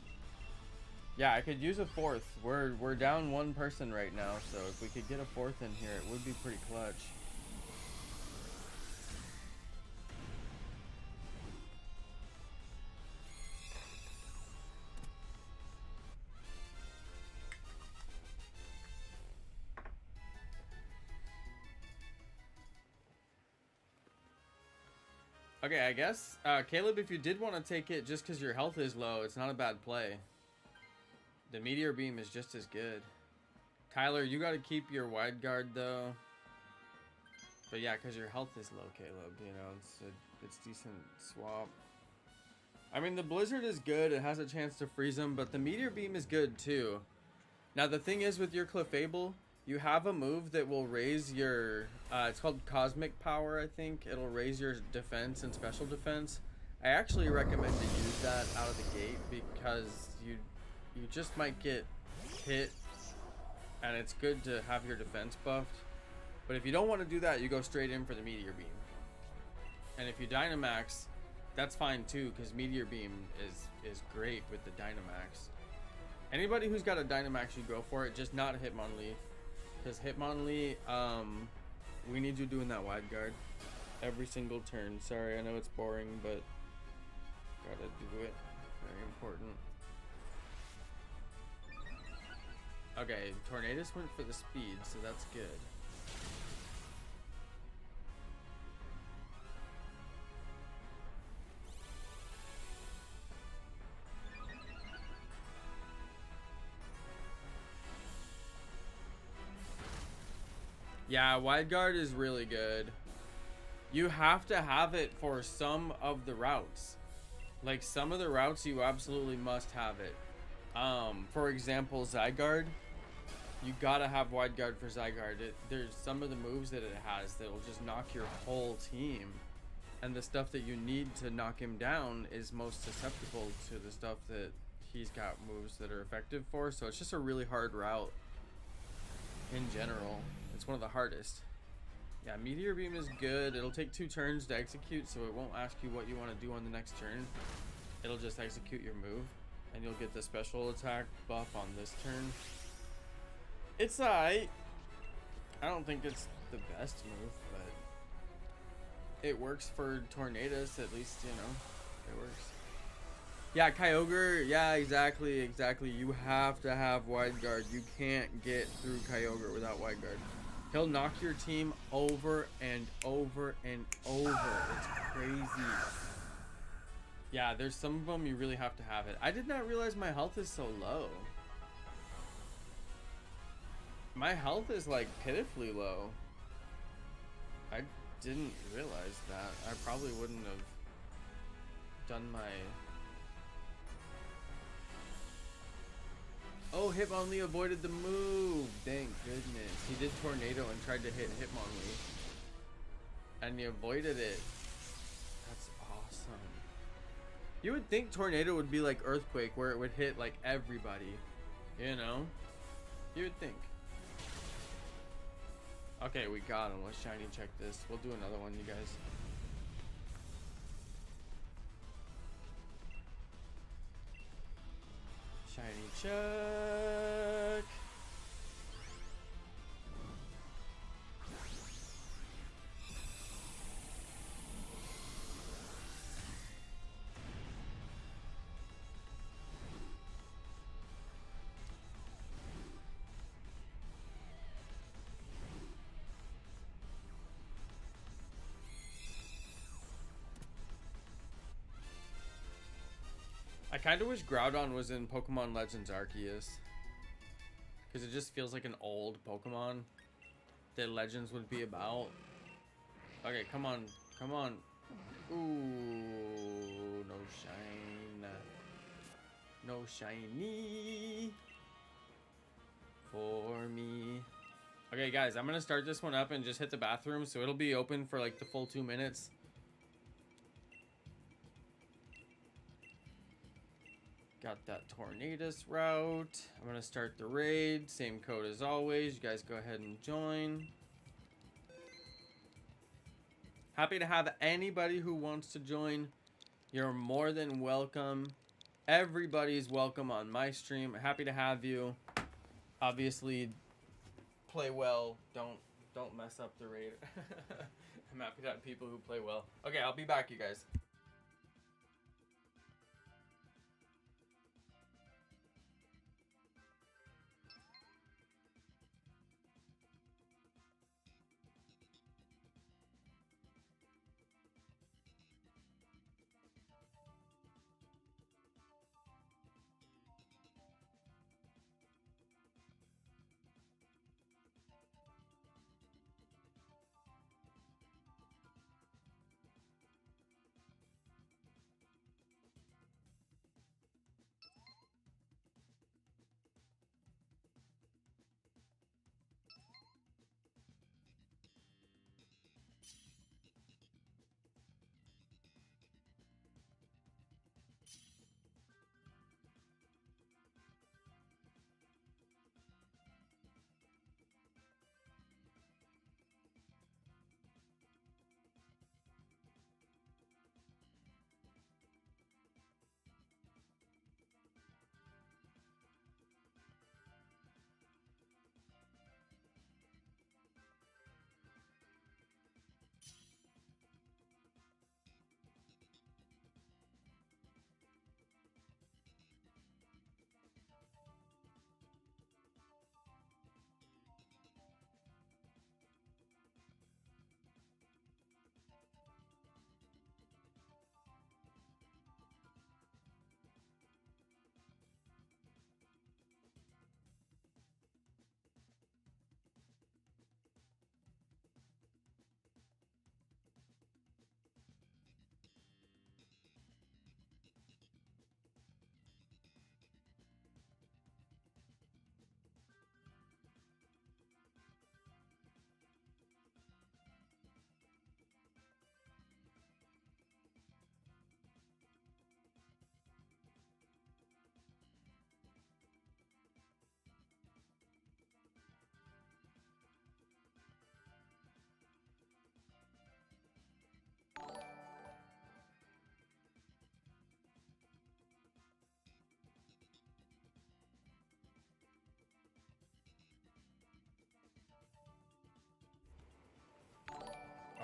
S1: Yeah, I could use a fourth. We're down one person right now, so if we could get a fourth in here, it would be pretty clutch. Okay, I guess, Caleb, if you did want to take it just because your health is low, it's not a bad play. The Meteor Beam is just as good. Tyler, you got to keep your wide guard, though. But yeah, because your health is low, Caleb, you know, it's decent swap. I mean, the Blizzard is good. It has a chance to freeze him, but the Meteor Beam is good, too. Now, the thing is with your Clefable, you have a move that will raise your, it's called Cosmic Power, I think. It'll raise your defense and special defense. I actually recommend to use that out of the gate because you just might get hit, and it's good to have your defense buffed. But if you don't want to do that, you go straight in for the Meteor Beam. And if you Dynamax, that's fine too, because Meteor Beam is great with the Dynamax. Anybody who's got a Dynamax should go for it, just not Hitmonlee. Because Hitmonlee, we need you doing that wide guard every single turn. Sorry, I know it's boring, but gotta do it. Very important. Okay, Tornadus went for the speed, so that's good. Yeah, wide guard is really good. You have to have it for some of the routes. Like some of the routes, you absolutely must have it. For example, Zygarde. You gotta have wide guard for Zygarde. There's some of the moves that it has that will just knock your whole team. And the stuff that you need to knock him down is most susceptible to the stuff that he's got moves that are effective for. So it's just a really hard route in general. It's one of the hardest. Yeah, Meteor Beam is good. It'll take 2 turns to execute, so it won't ask you what you want to do on the next turn. It'll just execute your move, and you'll get the special attack buff on this turn. It's alright. I don't think it's the best move, but it works for Tornadus, at least, you know. It works. Yeah, Kyogre, yeah, exactly. You have to have wide guard. You can't get through Kyogre without wide guard. He'll knock your team over and over and over. It's crazy. Yeah, there's some of them you really have to have it. I did not realize my health is so low. My health is like pitifully low. I didn't realize that. I probably wouldn't have done my... Oh, Hitmonlee avoided the move. Thank goodness. He did Tornado and tried to hit Hitmonlee. And he avoided it. That's You would think Tornado would be like Earthquake, where it would hit like everybody. You know? You would think. Okay, we got him. Let's shiny check this. We'll do another one, you guys. Shiny check. I kind of wish Groudon was in Pokemon Legends Arceus. Because it just feels like an old Pokemon that Legends would be about. Okay, come on. Come on. Ooh, no shine. No shiny for me. Okay, guys, I'm going to start this one up and just hit the bathroom. So it'll be open for like the full 2 minutes. Got that Tornadus route. I'm going to start the raid. Same code as always. You guys go ahead and join. Happy to have anybody who wants to join. You're more than welcome. Everybody's welcome on my stream. Happy to have you. Obviously, play well. Don't mess up the raid. I'm happy to have people who play well. Okay, I'll be back, you guys.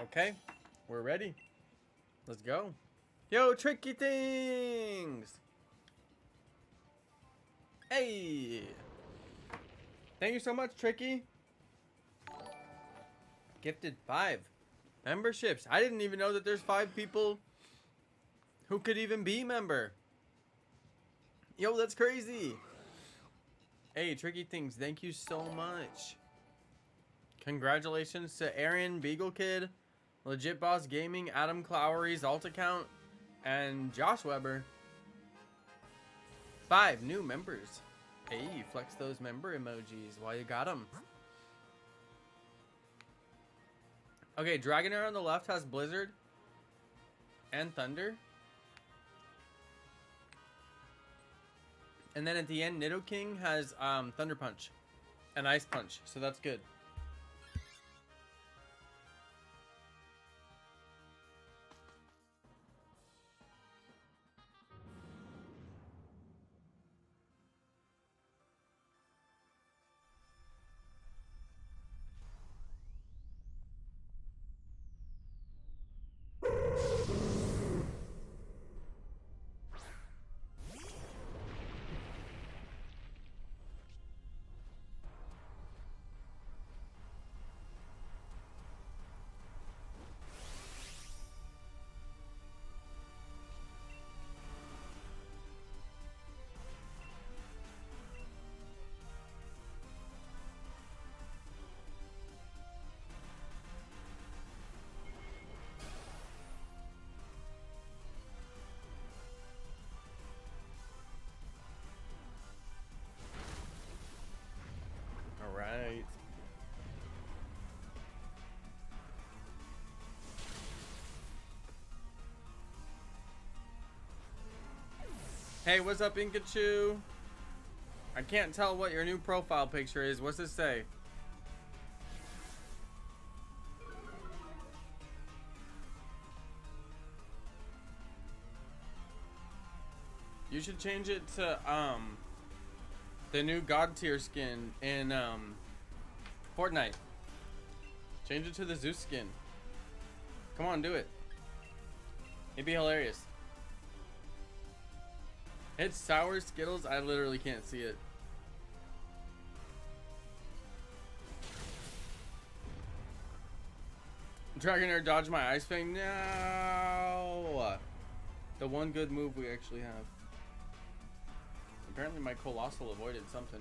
S1: Okay, we're ready. Let's go. Yo, Tricky Things! Hey! Thank you so much, Tricky. Gifted 5 memberships. I didn't even know that there's 5 people who could even be member. Yo, that's crazy. Hey, Tricky Things, thank you so much. Congratulations to Aaron, Beagle Kid, Legit Boss Gaming, Adam Clowery's alt account, and Josh Weber. 5 new members. Hey, flex those member emojis while you got them. Okay, Dragonair on the left has Blizzard and Thunder. And then at the end, Nidoking has Thunder Punch and Ice Punch, so that's good. Right. Hey, what's up, Inkachu? I can't tell what your new profile picture is. What's it say? You should change it to the new God tier skin in Fortnite. Change it to the Zeus skin. Come on, do it. It'd be hilarious. It's sour Skittles. I literally can't see it. Dragonair dodged my Ice Fang. No. The one good move we actually have. Apparently my Colossal avoided something.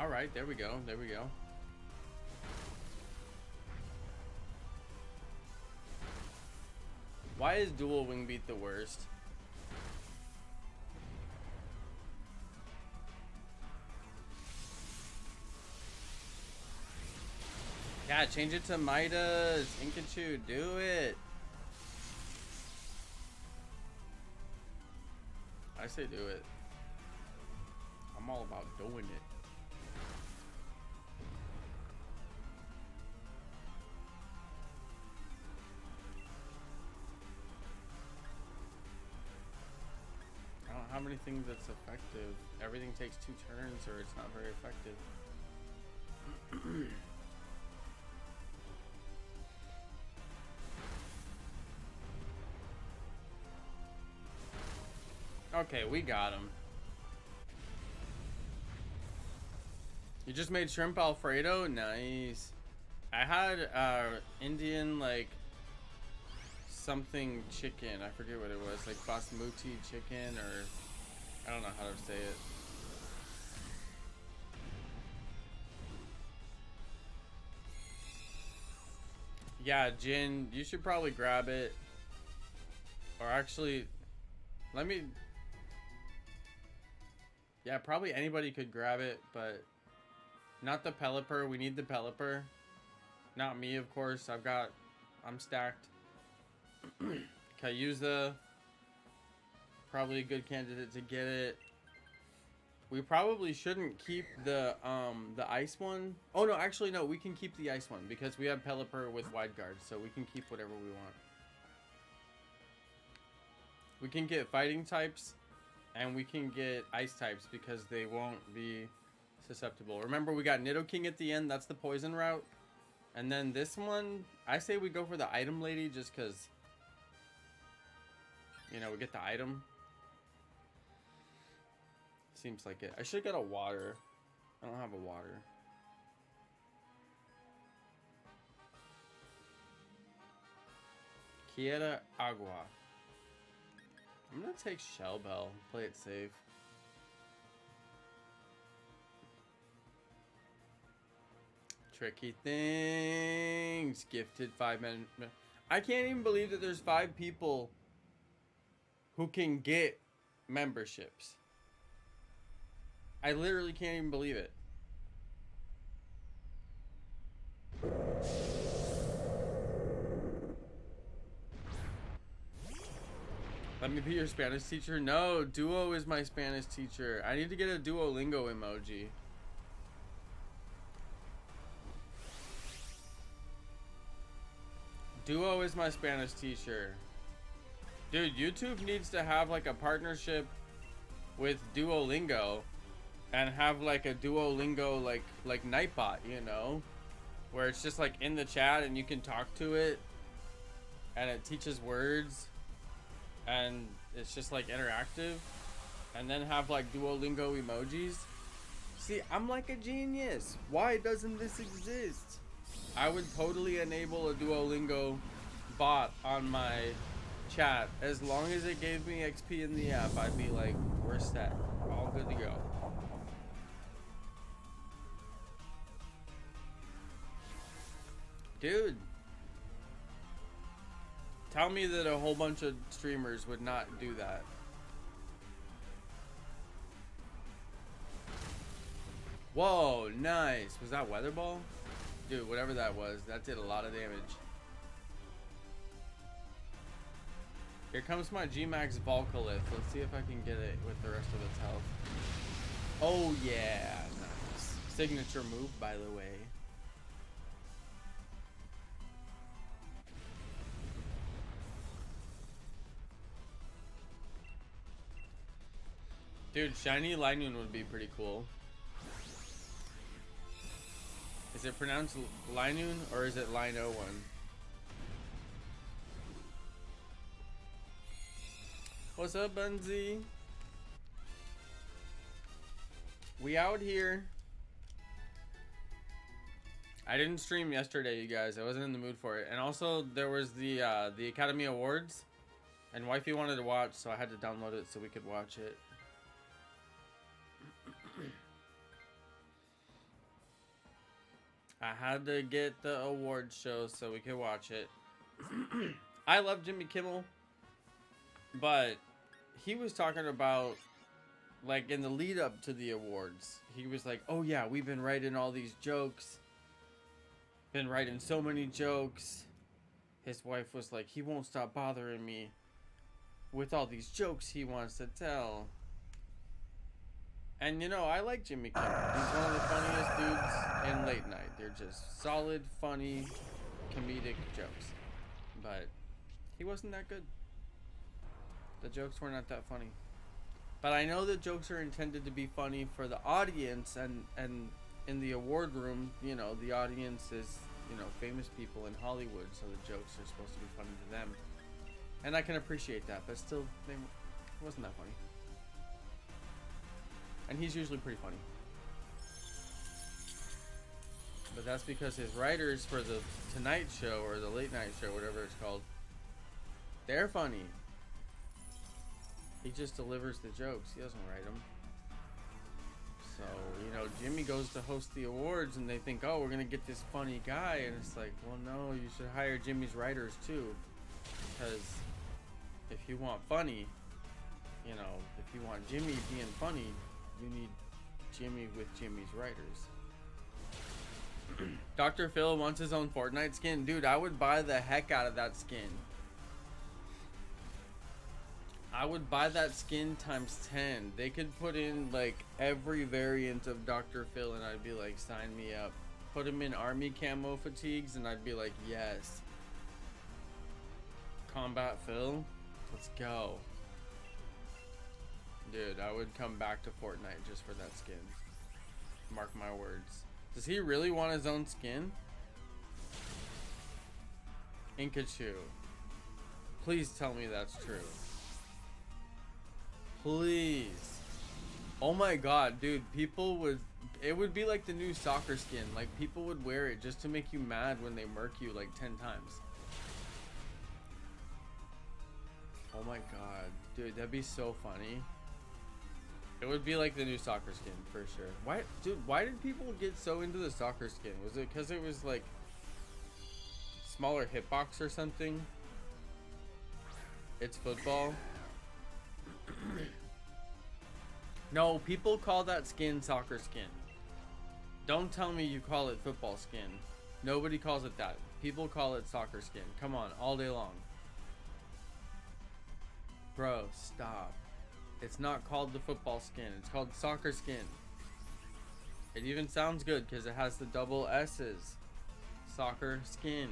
S1: All right, there we go. There we go. Why is Dual Wing Beat the worst? Yeah, change it to Midas. Inkachu, do it. I say do it. I'm all about doing it. How many things that's effective? Everything takes 2 turns or it's not very effective. Okay, we got him. You just made shrimp Alfredo? Nice. I had Indian like something chicken. I forget what it was. Like basmati chicken, or I don't know how to say it. Yeah, Jin, you should probably grab it. Or actually, let me... Yeah, probably anybody could grab it, but not the Pelipper. We need the Pelipper. Not me, of course. I'm stacked. Kayuza, probably a good candidate to get it. We probably shouldn't keep the ice one. Oh no, actually no, we can keep the ice one because we have Pelipper with wide guard, so we can keep whatever we want. We can get fighting types and we can get ice types because they won't be susceptible. Remember, we got Nidoking at the end. That's the poison route. And then this one, I say we go for the item lady just because, you know, we get the item. Seems like it. I should get a water. I don't have a water. Quiera Agua. I'm gonna take Shell Bell. Play it safe. Tricky things. Gifted 5 men. I can't even believe that there's 5 people who can get memberships. I literally can't even believe it. Let me be your Spanish teacher. No, Duo is my Spanish teacher. I need to get a Duolingo emoji. Duo is my Spanish teacher. Dude, YouTube needs to have like a partnership with Duolingo and have like a Duolingo like Nightbot, you know, where it's just like in the chat and you can talk to it and it teaches words and it's just like interactive, and then have like Duolingo emojis. See, I'm like a genius. Why doesn't this exist? I would totally enable a Duolingo bot on my chat. As long as it gave me XP in the app, I'd be like, we're set. All good to go. Dude. Tell me that a whole bunch of streamers would not do that. Whoa, nice. Was that Weather Ball? Dude, whatever that was, that did a lot of damage. Here comes my G-Max Volcalith. Let's see if I can get it with the rest of its health. Oh yeah, nice. Signature move, by the way. Dude, Shiny Linoon would be pretty cool. Is it pronounced Linoon or is it Lino one? What's up, Bunzy? We out here. I didn't stream yesterday, you guys. I wasn't in the mood for it. And also, there was the Academy Awards. And Wifey wanted to watch, so I had to download it so we could watch it. I had to get the awards show so we could watch it. I love Jimmy Kimmel, but he was talking about, like, in the lead up to the awards, he was like, oh yeah, we've been writing all these jokes. Been writing so many jokes. His wife was like, he won't stop bothering me with all these jokes he wants to tell. And you know, I like Jimmy Kimmel. He's one of the funniest dudes in late night. They're just solid, funny, comedic jokes. But he wasn't that good. The jokes were not that funny. But I know that jokes are intended to be funny for the audience, and in the award room, you know, the audience is, you know, famous people in Hollywood, so the jokes are supposed to be funny to them. And I can appreciate that, but still, it wasn't that funny. And he's usually pretty funny. But that's because his writers for the Tonight Show or the Late Night Show, whatever it's called, they're funny. He just delivers the jokes. He doesn't write them. So, you know, Jimmy goes to host the awards and they think, oh, we're going to get this funny guy. And it's like, well, no, you should hire Jimmy's writers too. Because if you want funny, you know, if you want Jimmy being funny, you need Jimmy with Jimmy's writers. Dr. Phil wants his own Fortnite skin. Dude, I would buy the heck out of that skin. I would buy that skin times 10. They could put in like every variant of Dr. Phil and I'd be like, sign me up. Put him in army camo fatigues and I'd be like, yes. Combat Phil, let's go. Dude, I would come back to Fortnite just for that skin. Mark my words. Does he really want his own skin? Inkachu. Please tell me that's true. Please. Oh my god, dude. People would... It would be like the new soccer skin. Like, people would wear it just to make you mad when they murk you like 10 times. Oh my god. Dude, that'd be so funny. It would be like the new soccer skin for sure. Why, dude, why did people get so into the soccer skin? Was it because it was like smaller hitbox or something? It's football. No, people call that skin soccer skin. Don't tell me you call it football skin. Nobody calls it that. People call it soccer skin. Come on, all day long. Bro, stop. It's not called the football skin. It's called soccer skin. It even sounds good because it has the double S's. Soccer skin.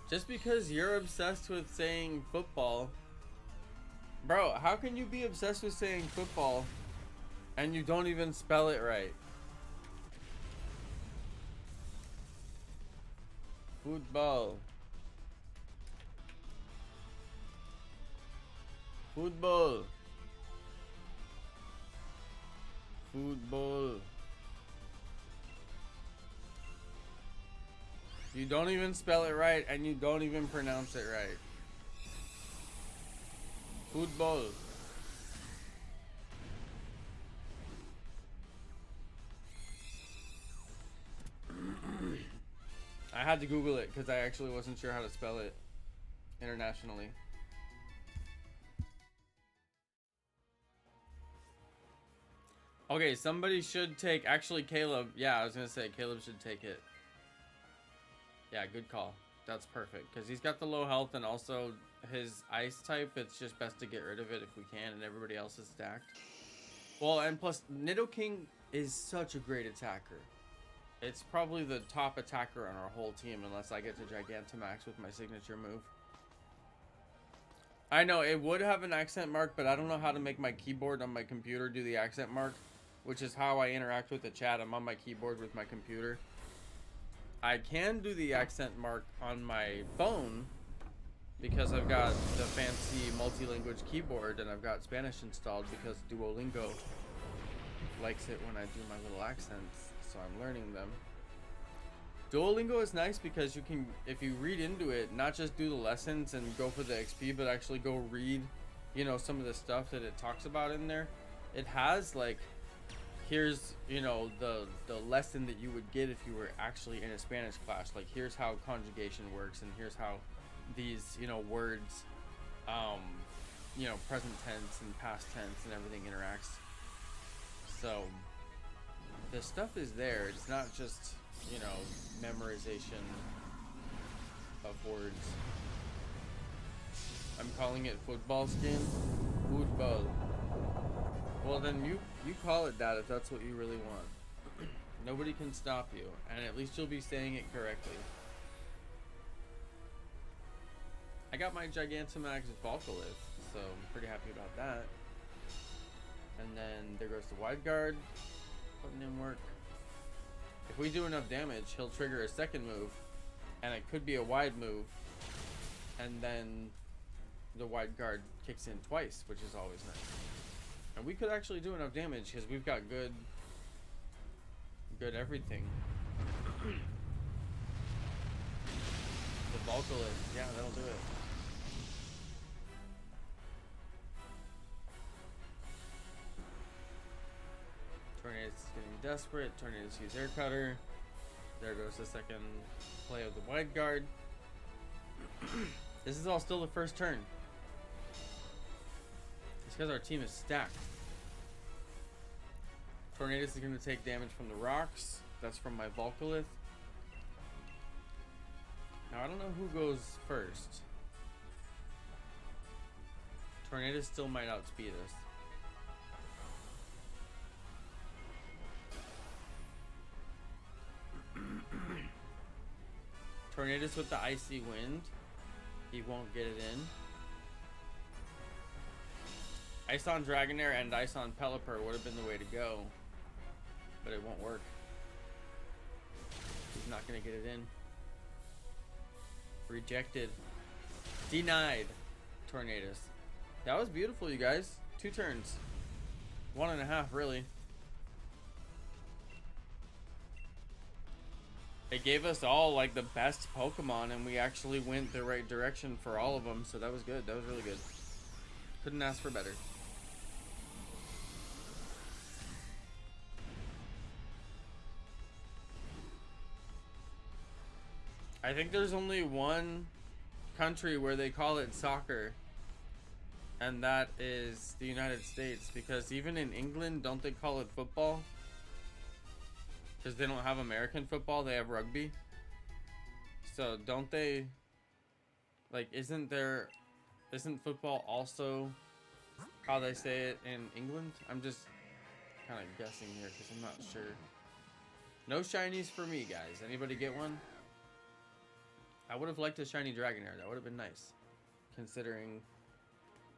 S1: Just because you're obsessed with saying football. Bro, how can you be obsessed with saying football and you don't even spell it right? Football. Football. Football. You don't even spell it right and you don't even pronounce it right. Football. I had to Google it because I actually wasn't sure how to spell it internationally. Okay, somebody should take, actually Caleb, yeah, I was gonna say Caleb should take it. Yeah, good call. That's perfect because he's got the low health and also his ice type. It's just best to get rid of it if we can, and everybody else is stacked. Well, and plus Nidoking is such a great attacker. It's probably the top attacker on our whole team unless I get to Gigantamax with my signature move. I know it would have an accent mark, but I don't know how to make my keyboard on my computer do the accent mark, which is how I interact with the chat. I'm on my keyboard with my computer. I can do the accent mark on my phone because I've got the fancy multi-language keyboard and I've got Spanish installed because Duolingo likes it when I do my little accents, so I'm learning them. Duolingo is nice because you can, if you read into it, not just do the lessons and go for the XP, but actually go read, you know, some of the stuff that it talks about in there. It has like, here's, you know, the lesson that you would get if you were actually in a Spanish class. Like, here's how conjugation works, and here's how these, you know, words, you know, present tense and past tense and everything interacts. So the stuff is there. It's not just, you know, memorization of words. I'm calling it football skin. Football. Well, then you call it that if that's what you really want. Nobody can stop you, and at least you'll be saying it correctly. I got my Gigantamax Volcolith, so I'm pretty happy about that. And then there goes the wide guard, putting in work. If we do enough damage, he'll trigger a second move, and it could be a wide move, and then the wide guard kicks in twice, which is always nice. And we could actually do enough damage because we've got good everything. The Volcolith, yeah, that'll do it. Tornadus is getting desperate. Tornadus use Air Cutter. There goes the second play of the wide guard. This is all still the first turn. It's because our team is stacked. Tornadus is going to take damage from the rocks. That's from my Volcolith. Now I don't know who goes first. Tornadus still might outspeed us. Tornadus with the icy wind. He won't get it in. Ice on Dragonair and Ice on Pelipper would have been the way to go, but it won't work. He's not gonna get it in. Rejected. Denied. Tornadus. That was beautiful, you guys. 2 turns. 1.5, really. It gave us all like the best Pokemon, and we actually went the right direction for all of them, so that was good. That was really good. Couldn't ask for better. I think there's only one country where they call it soccer, and that is the United States, because even in England, don't they call it football? Because they don't have American football, they have rugby. So don't they, like, isn't football also how they say it in England? I'm just kind of guessing here because I'm not sure. No shinies for me, guys. Anybody get one? I would have liked a shiny Dragonair. That would have been nice, considering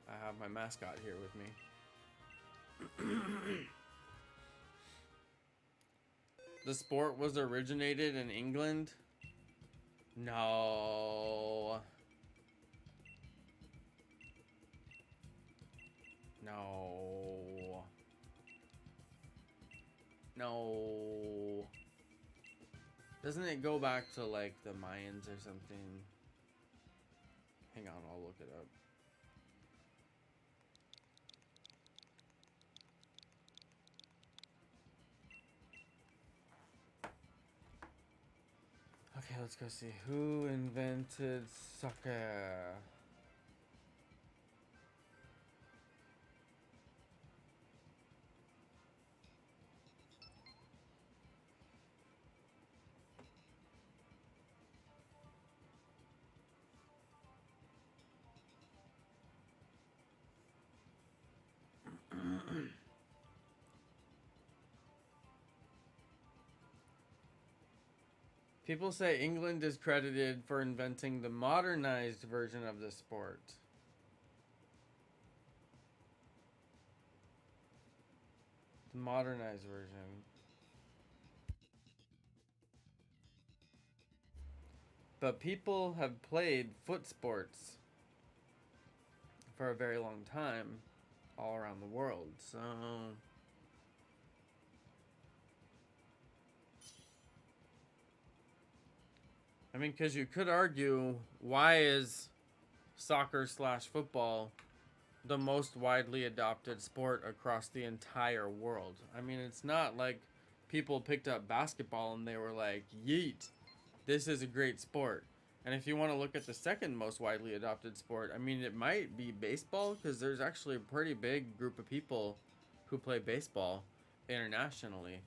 S1: I have my mascot here with me. The sport was originated in England? No. No. No. Doesn't it go back to like the Mayans or something? Hang on, I'll look it up. Okay, let's go see. Who invented soccer? People say England is credited for inventing the modernized version of the sport. The modernized version. But people have played foot sports for a very long time all around the world, so... I mean, because you could argue, why is soccer/football the most widely adopted sport across the entire world? I mean, it's not like people picked up basketball and they were like, yeet, this is a great sport. And if you want to look at the second most widely adopted sport, I mean, it might be baseball, because there's actually a pretty big group of people who play baseball internationally.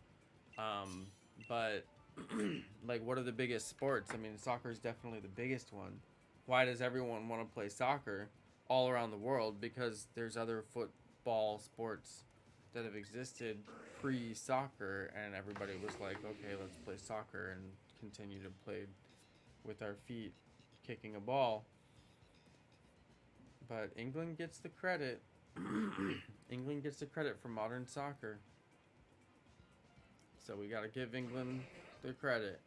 S1: But like, what are the biggest sports? I mean, soccer is definitely the biggest one. Why does everyone want to play soccer all around the world? Because there's other football sports that have existed pre-soccer, and everybody was like, okay, let's play soccer and continue to play with our feet kicking a ball. But England gets the credit. England gets the credit for modern soccer. So we gotta give England the credit.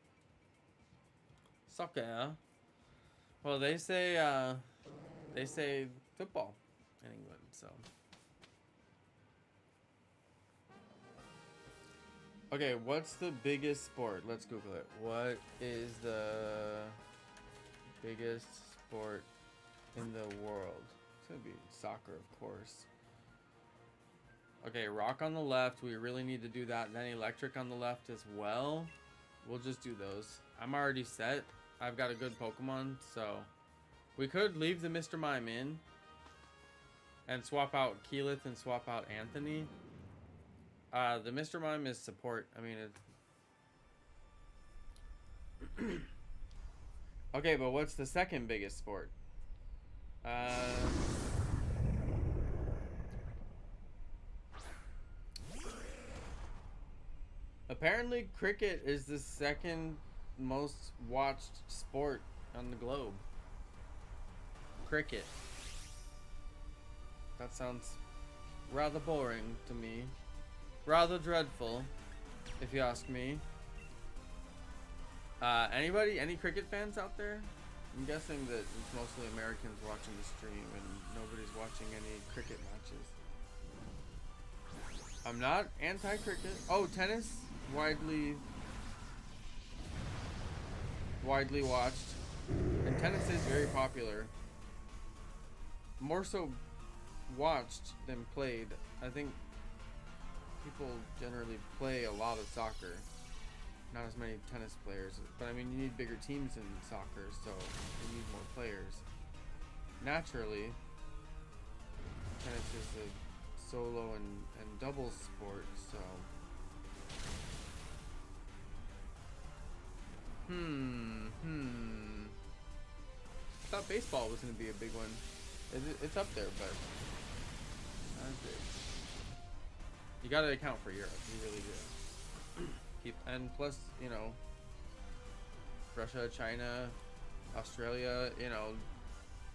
S1: Soccer. Well, they say football in England, so. Okay, what's the biggest sport? Let's Google it. What is the biggest sport in the world? It's gonna be soccer, of course. Okay, rock on the left. We really need to do that. And then electric on the left as well. We'll just do those. I'm already set. I've got a good Pokemon, so we could leave the Mr. Mime in and swap out Keyleth and swap out Anthony. The Mr. Mime is support. I mean, it... Okay, but what's the second biggest sport? Apparently, cricket is the second most watched sport on the globe. Cricket. That sounds rather boring to me. Rather dreadful, if you ask me. Any cricket fans out there? I'm guessing that it's mostly Americans watching the stream and nobody's watching any cricket matches. I'm not anti-cricket. Oh, tennis? Widely widely watched, and tennis is very popular. More so watched than played. I think people generally play a lot of soccer, not as many tennis players. But I mean, you need bigger teams in soccer, so you need more players. Naturally, tennis is a solo and doubles sport, so. I thought baseball was going to be a big one. It's up there, but not as big. You got to account for Europe. You really do. And plus, you know, Russia, China, Australia, you know,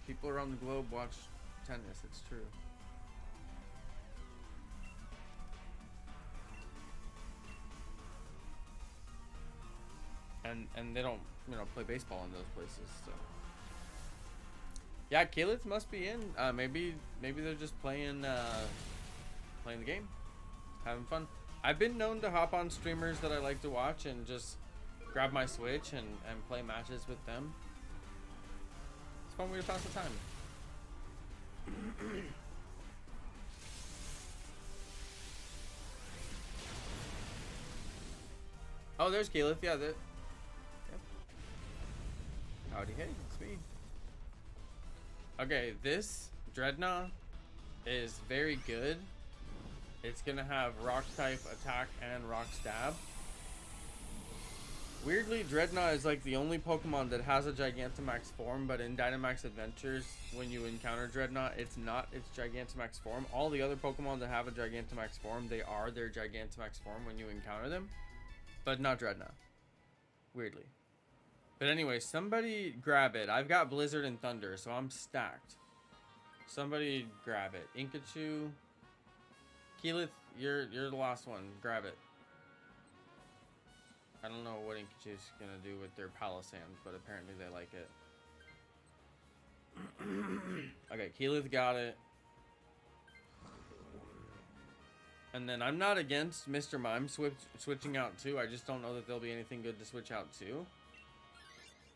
S1: people around the globe watch tennis. It's true. And they don't, you know, play baseball in those places, so. Yeah, Kaylit must be in. Maybe they're just playing the game, having fun. I've been known to hop on streamers that I like to watch and just grab my Switch and play matches with them. It's a fun way to pass the time. Oh, there's Kaylit. Yeah, yep. Howdy, hey, it's me. Okay, this Dreadnought is very good. It's gonna have rock type attack and rock stab. Weirdly, Dreadnought is like the only Pokemon that has a Gigantamax form, but in Dynamax Adventures, when you encounter Dreadnought, it's not its Gigantamax form. All the other Pokemon that have a Gigantamax form, they are their Gigantamax form when you encounter them, but not Dreadnought. Weirdly. But anyway, somebody grab it. I've got Blizzard and Thunder, so I'm stacked. Somebody grab it. Inkachu. Keyleth, you're the last one. Grab it. I don't know what Inkachu's gonna do with their Palisand, but apparently they like it. Okay, Keyleth got it. And then I'm not against Mr. Mime switching out too. I just don't know that there'll be anything good to switch out to.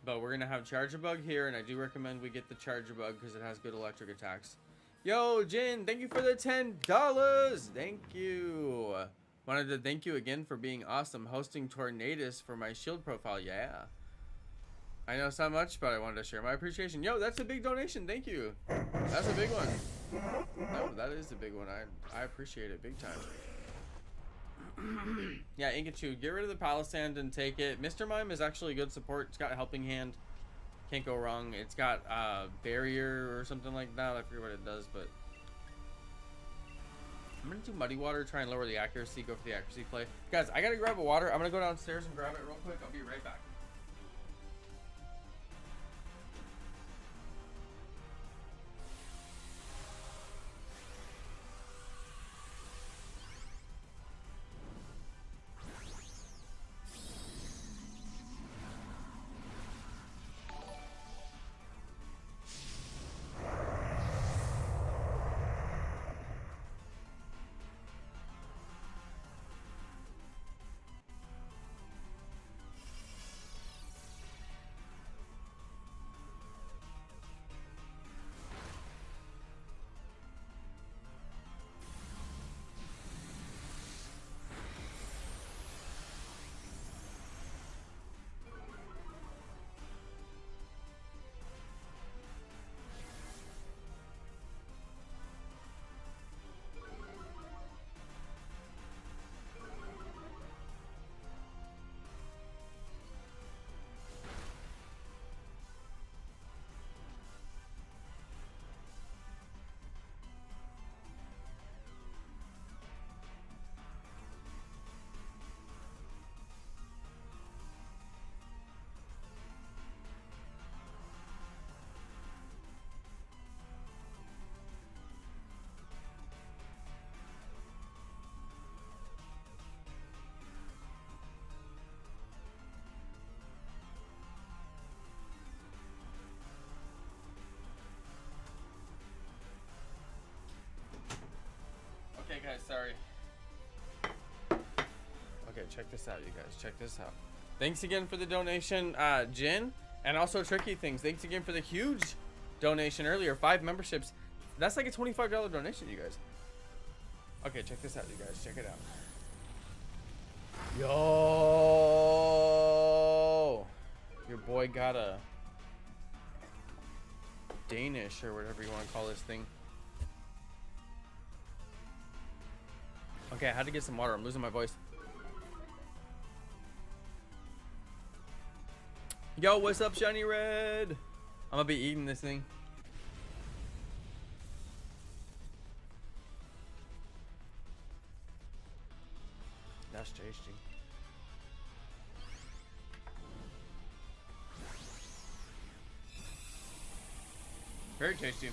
S1: But we're gonna have Charger Bug here, and I do recommend we get the Charger Bug because it has good electric attacks. Yo, Jin, thank you for the $10. Thank you. Wanted to thank you again for being awesome hosting Tornadus for my shield profile. Yeah. I know it's not much, but I wanted to share my appreciation. Yo, that's a big donation. Thank you. That's a big one. No, that is a big one. I appreciate it big time. Yeah, Inkachu, get rid of the Palisand and take it. Mr. Mime is actually good support. It's got a helping hand. Can't go wrong. It's got barrier or something like that. I forget what it does, but I'm gonna do Muddy Water, try and lower the accuracy, go for the accuracy play. Guys, I gotta grab a water. I'm gonna go downstairs and grab it real quick. I'll be right back. Okay, guys, sorry. Okay, check this out, you guys. Check this out. Thanks again for the donation, Jin. And also Tricky Things. Thanks again for the huge donation earlier. 5 memberships. That's like a $25 donation, you guys. Okay, check this out, you guys. Check it out. Yo! Your boy got a Danish or whatever you want to call this thing. Okay, I had to get some water. I'm losing my voice. Yo, what's up, Shiny Red? I'm gonna be eating this thing. That's tasty. Very tasty.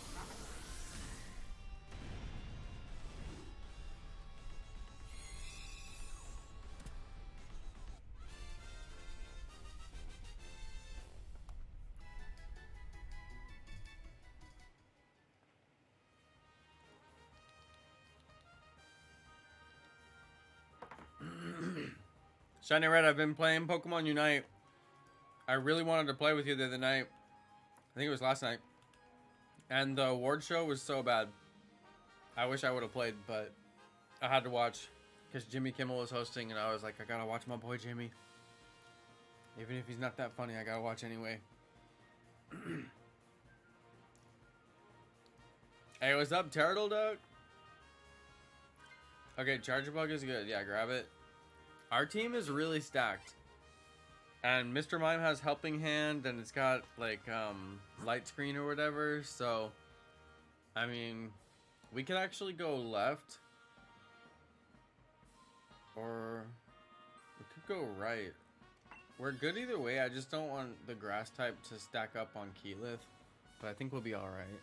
S1: Shiny Red, I've been playing Pokemon Unite. I really wanted to play with you the other night. I think it was last night. And the award show was so bad. I wish I would have played, but I had to watch because Jimmy Kimmel was hosting, and I was like, I gotta watch my boy Jimmy. Even if he's not that funny, I gotta watch anyway. Hey, what's up, Turtle Duck? Okay, Charger Bug is good. Yeah, grab it. Our team is really stacked. And Mr. Mime has Helping Hand, and it's got, like, light screen or whatever. So, I mean, we could actually go left. Or we could go right. We're good either way. I just don't want the grass type to stack up on Keyleth. But I think we'll be alright.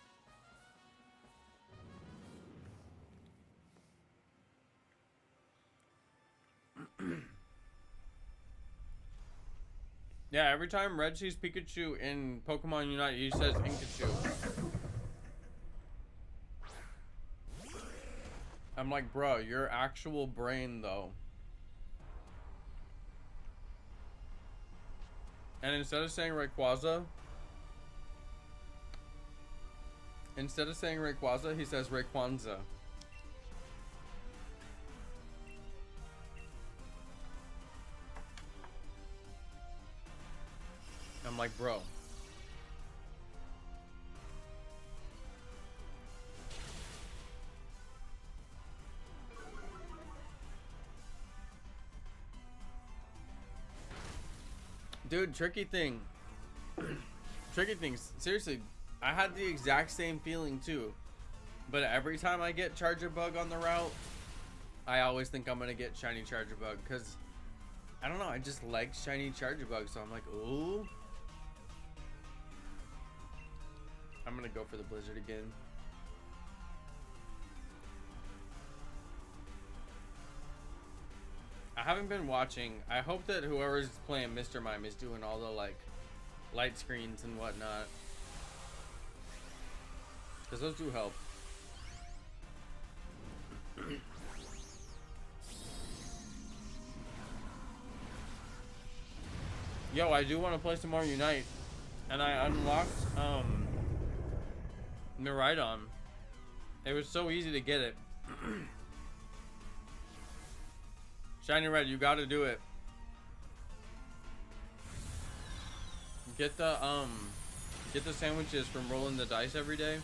S1: Yeah, every time Red sees Pikachu in Pokemon Unite, he says Inkachu. I'm like, bro, your actual brain, though. And instead of saying Rayquaza, he says Rayquanza. I'm like, bro. Dude, Tricky Thing. Tricky Things. Seriously, I had the exact same feeling too. But every time I get Charger Bug on the route, I always think I'm going to get Shiny Charger Bug. Because, I don't know, I just like Shiny Charger Bug. So I'm like, ooh. I'm gonna go for the Blizzard again. I haven't been watching. I hope that whoever's playing Mr. Mime is doing all the like light screens and whatnot, because those do help. Yo, I do want to play some more Unite, and I unlocked Miraidon. It was so easy to get it. Shiny Red, you gotta do it. Get the sandwiches from rolling the dice every day.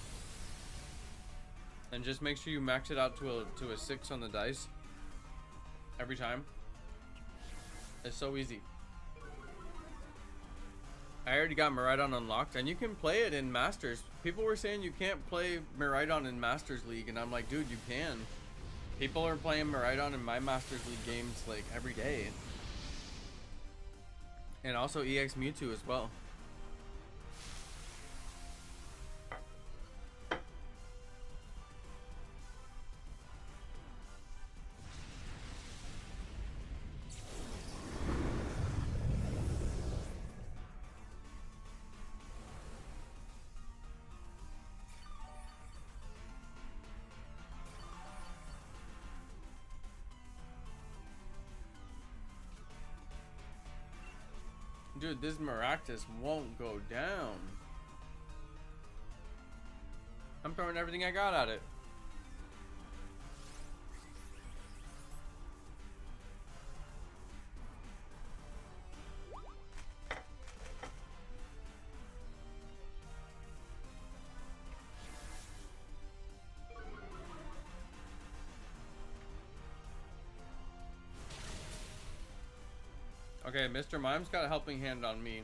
S1: And just make sure you max it out to a 6 on the dice every time. It's so easy. I already got Miraidon unlocked, and you can play it in Masters. People were saying you can't play Miraidon in Masters League, and I'm like, dude, you can. People are playing Miraidon in my Masters League games like every day. And also EX Mewtwo as well. Dude, this Maractus won't go down. I'm throwing everything I got at it. Okay, Mr. Mime's got a helping hand on me.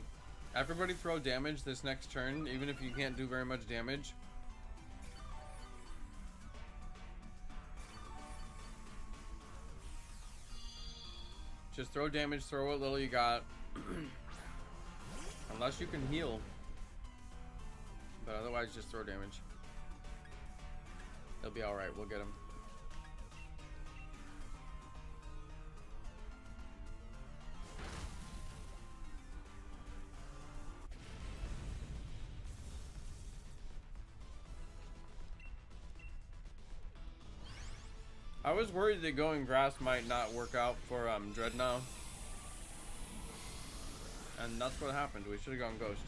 S1: Everybody throw damage this next turn, even if you can't do very much damage. Just throw damage, throw what little you got. Unless you can heal. But otherwise, just throw damage. They'll be alright, we'll get him. I was worried that going grass might not work out for Dreadnought. And that's what happened. We should have gone ghost.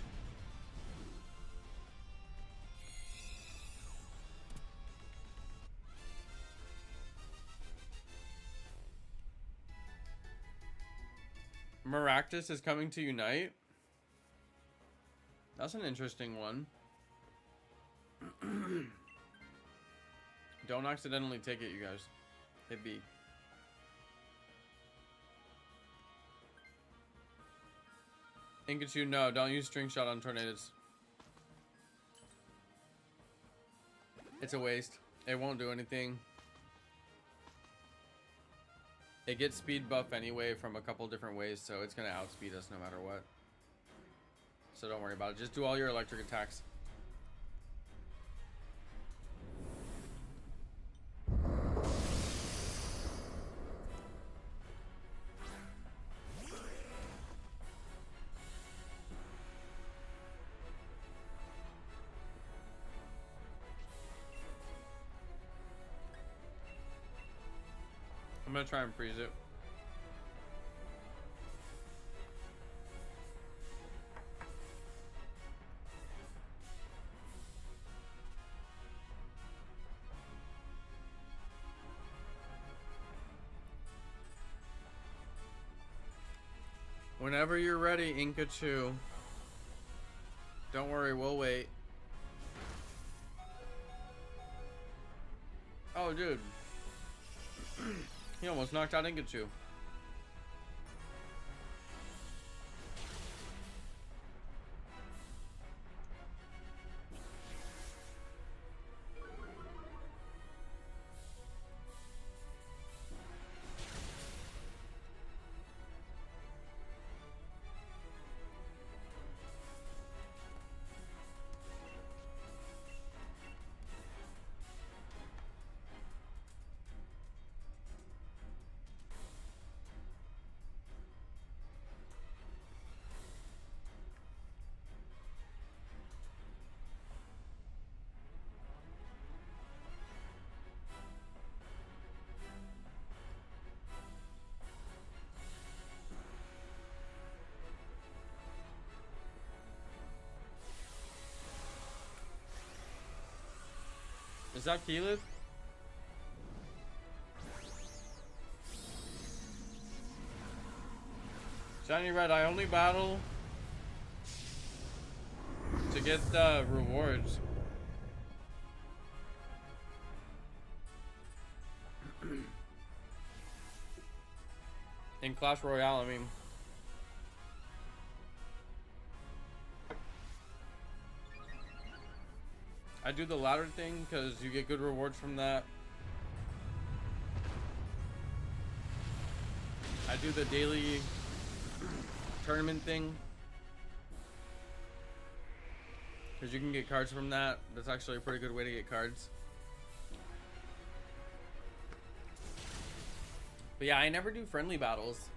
S1: Maractus is coming to unite. That's an interesting one. Don't accidentally take it, you guys. Hit B. Inkachu, no, don't use string shot on Tornadus. It's a waste. It won't do anything. It gets speed buff anyway from a couple different ways, so it's gonna outspeed us no matter what. So don't worry about it. Just do all your electric attacks. I'm gonna try and freeze it. Whenever you're ready, Inkachu. Don't worry, we'll wait. Oh, dude. He almost knocked out Inkachu. Is that Keyleth? Shiny Red, I only battle to get the rewards. In Clash Royale, I mean. I do the ladder thing because you get good rewards from that. I do the daily tournament thing because you can get cards from that. That's actually a pretty good way to get cards. But yeah, I never do friendly battles.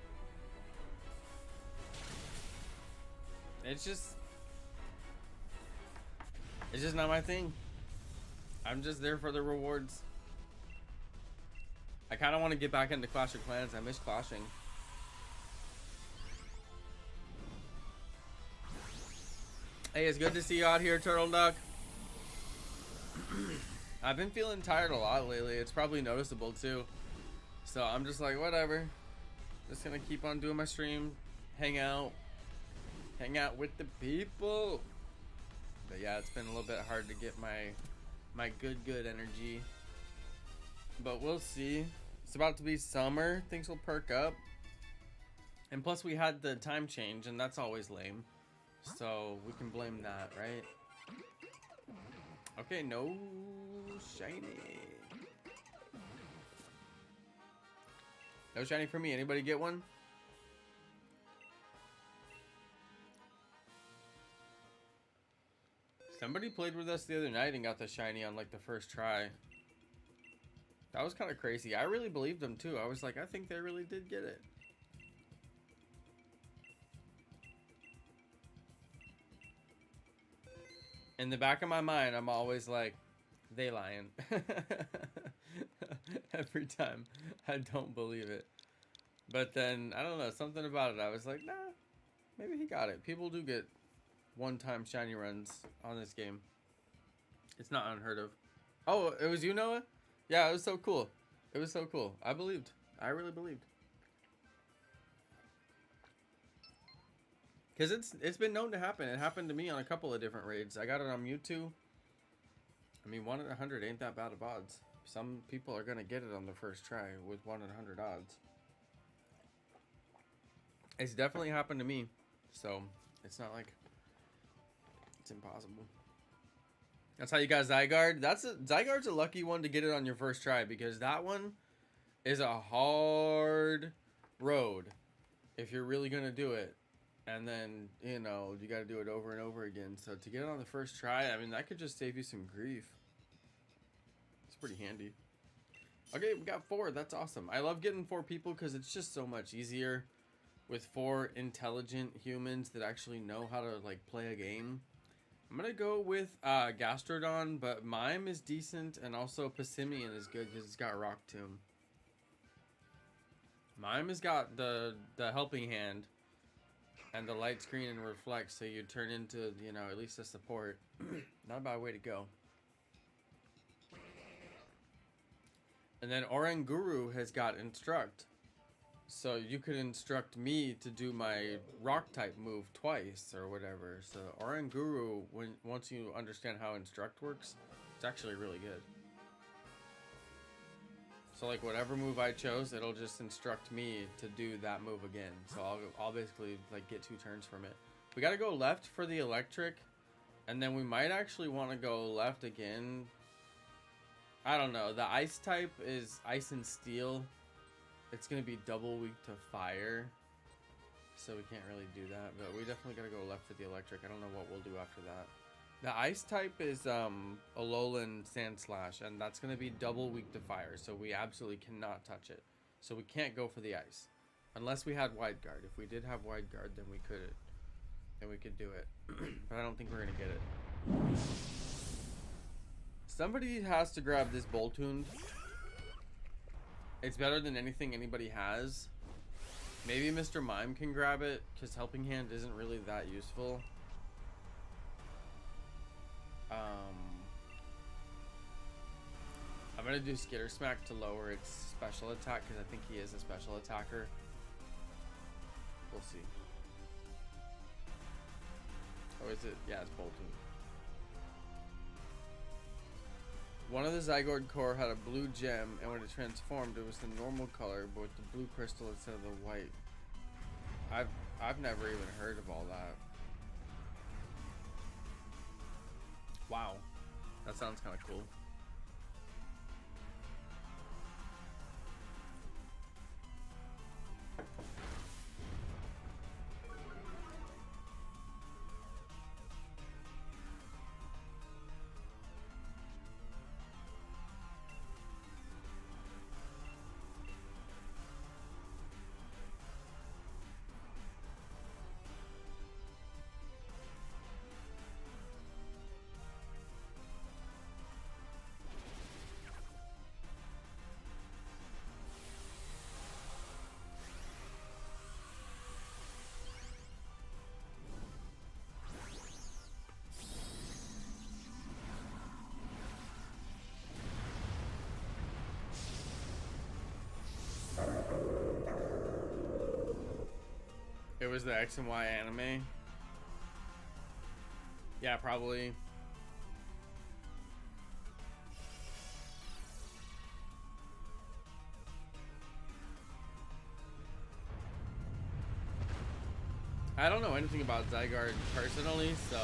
S1: It's just not my thing. I'm just there for the rewards. I kind of want to get back into Clash of Clans. I miss clashing. Hey, it's good to see you out here, Turtle Duck. I've been feeling tired a lot lately. It's probably noticeable too. So I'm just like, whatever. Just gonna keep on doing my stream, hang out with the people. But yeah, it's been a little bit hard to get my good energy. But we'll see. It's about to be summer. Things will perk up. And plus we had the time change, and that's always lame. So we can blame that, right? Okay, no shiny. No shiny for me. Anybody get one? Somebody played with us the other night and got the shiny on like the first try. That was kind of crazy. I really believed them too. I was like, I think they really did get it. In the back of my mind, I'm always like, they lying. Every time. I don't believe it. But then, I don't know, something about it. I was like, nah, maybe he got it. People do get one-time shiny runs on this game. It's not unheard of. Oh, it was you, Noah? Yeah, it was so cool. It was so cool. I believed. I really believed. Because it's been known to happen. It happened to me on a couple of different raids. I got it on Mewtwo. I mean, 1 in 100 ain't that bad of odds. Some people are going to get it on the first try with 1 in 100 odds. It's definitely happened to me. So, it's not like it's impossible. That's how you got Zygarde. Zygarde's a lucky one to get it on your first try, because that one is a hard road if you're really going to do it. And then, you know, you got to do it over and over again. So to get it on the first try, I mean, that could just save you some grief. It's pretty handy. Okay, we got 4. That's awesome. I love getting 4 people because it's just so much easier with 4 intelligent humans that actually know how to, like, play a game. I'm going to go with Gastrodon, but Mime is decent, and also Passimian is good because it's got Rock Tomb. Mime has got the helping hand. And the light screen and reflect, so you turn into, you know, at least a support. Not a bad way to go. And then Oranguru has got Instruct. So you could instruct me to do my rock type move twice or whatever. So Oranguru, once you understand how Instruct works, it's actually really good. So like whatever move I chose, it'll just instruct me to do that move again. So I'll basically like get 2 turns from it. We gotta go left for the electric, and then we might actually want to go left again. I don't know. The ice type is ice and steel. It's gonna be double weak to fire, so we can't really do that. But we definitely gotta go left for the electric. I don't know what we'll do after that. The ice type is Alolan Sandslash, and that's going to be double weak to fire, so we absolutely cannot touch it. So we can't go for the ice. Unless we had Wide Guard. If we did have Wide Guard, then we could do it. But I don't think we're going to get it. Somebody has to grab this Boltund. It's better than anything anybody has. Maybe Mr. Mime can grab it, because Helping Hand isn't really that useful. I'm gonna do Skitter Smack to lower its special attack because I think he is a special attacker. We'll see. Oh, is it? Yeah, it's Bolton. One of the Zygarde core had a blue gem, and when it transformed, it was the normal color, but with the blue crystal instead of the white. I've never even heard of all that. Wow, that sounds kind of cool. It was the X and Y anime. Yeah, probably. I don't know anything about Zygarde personally, so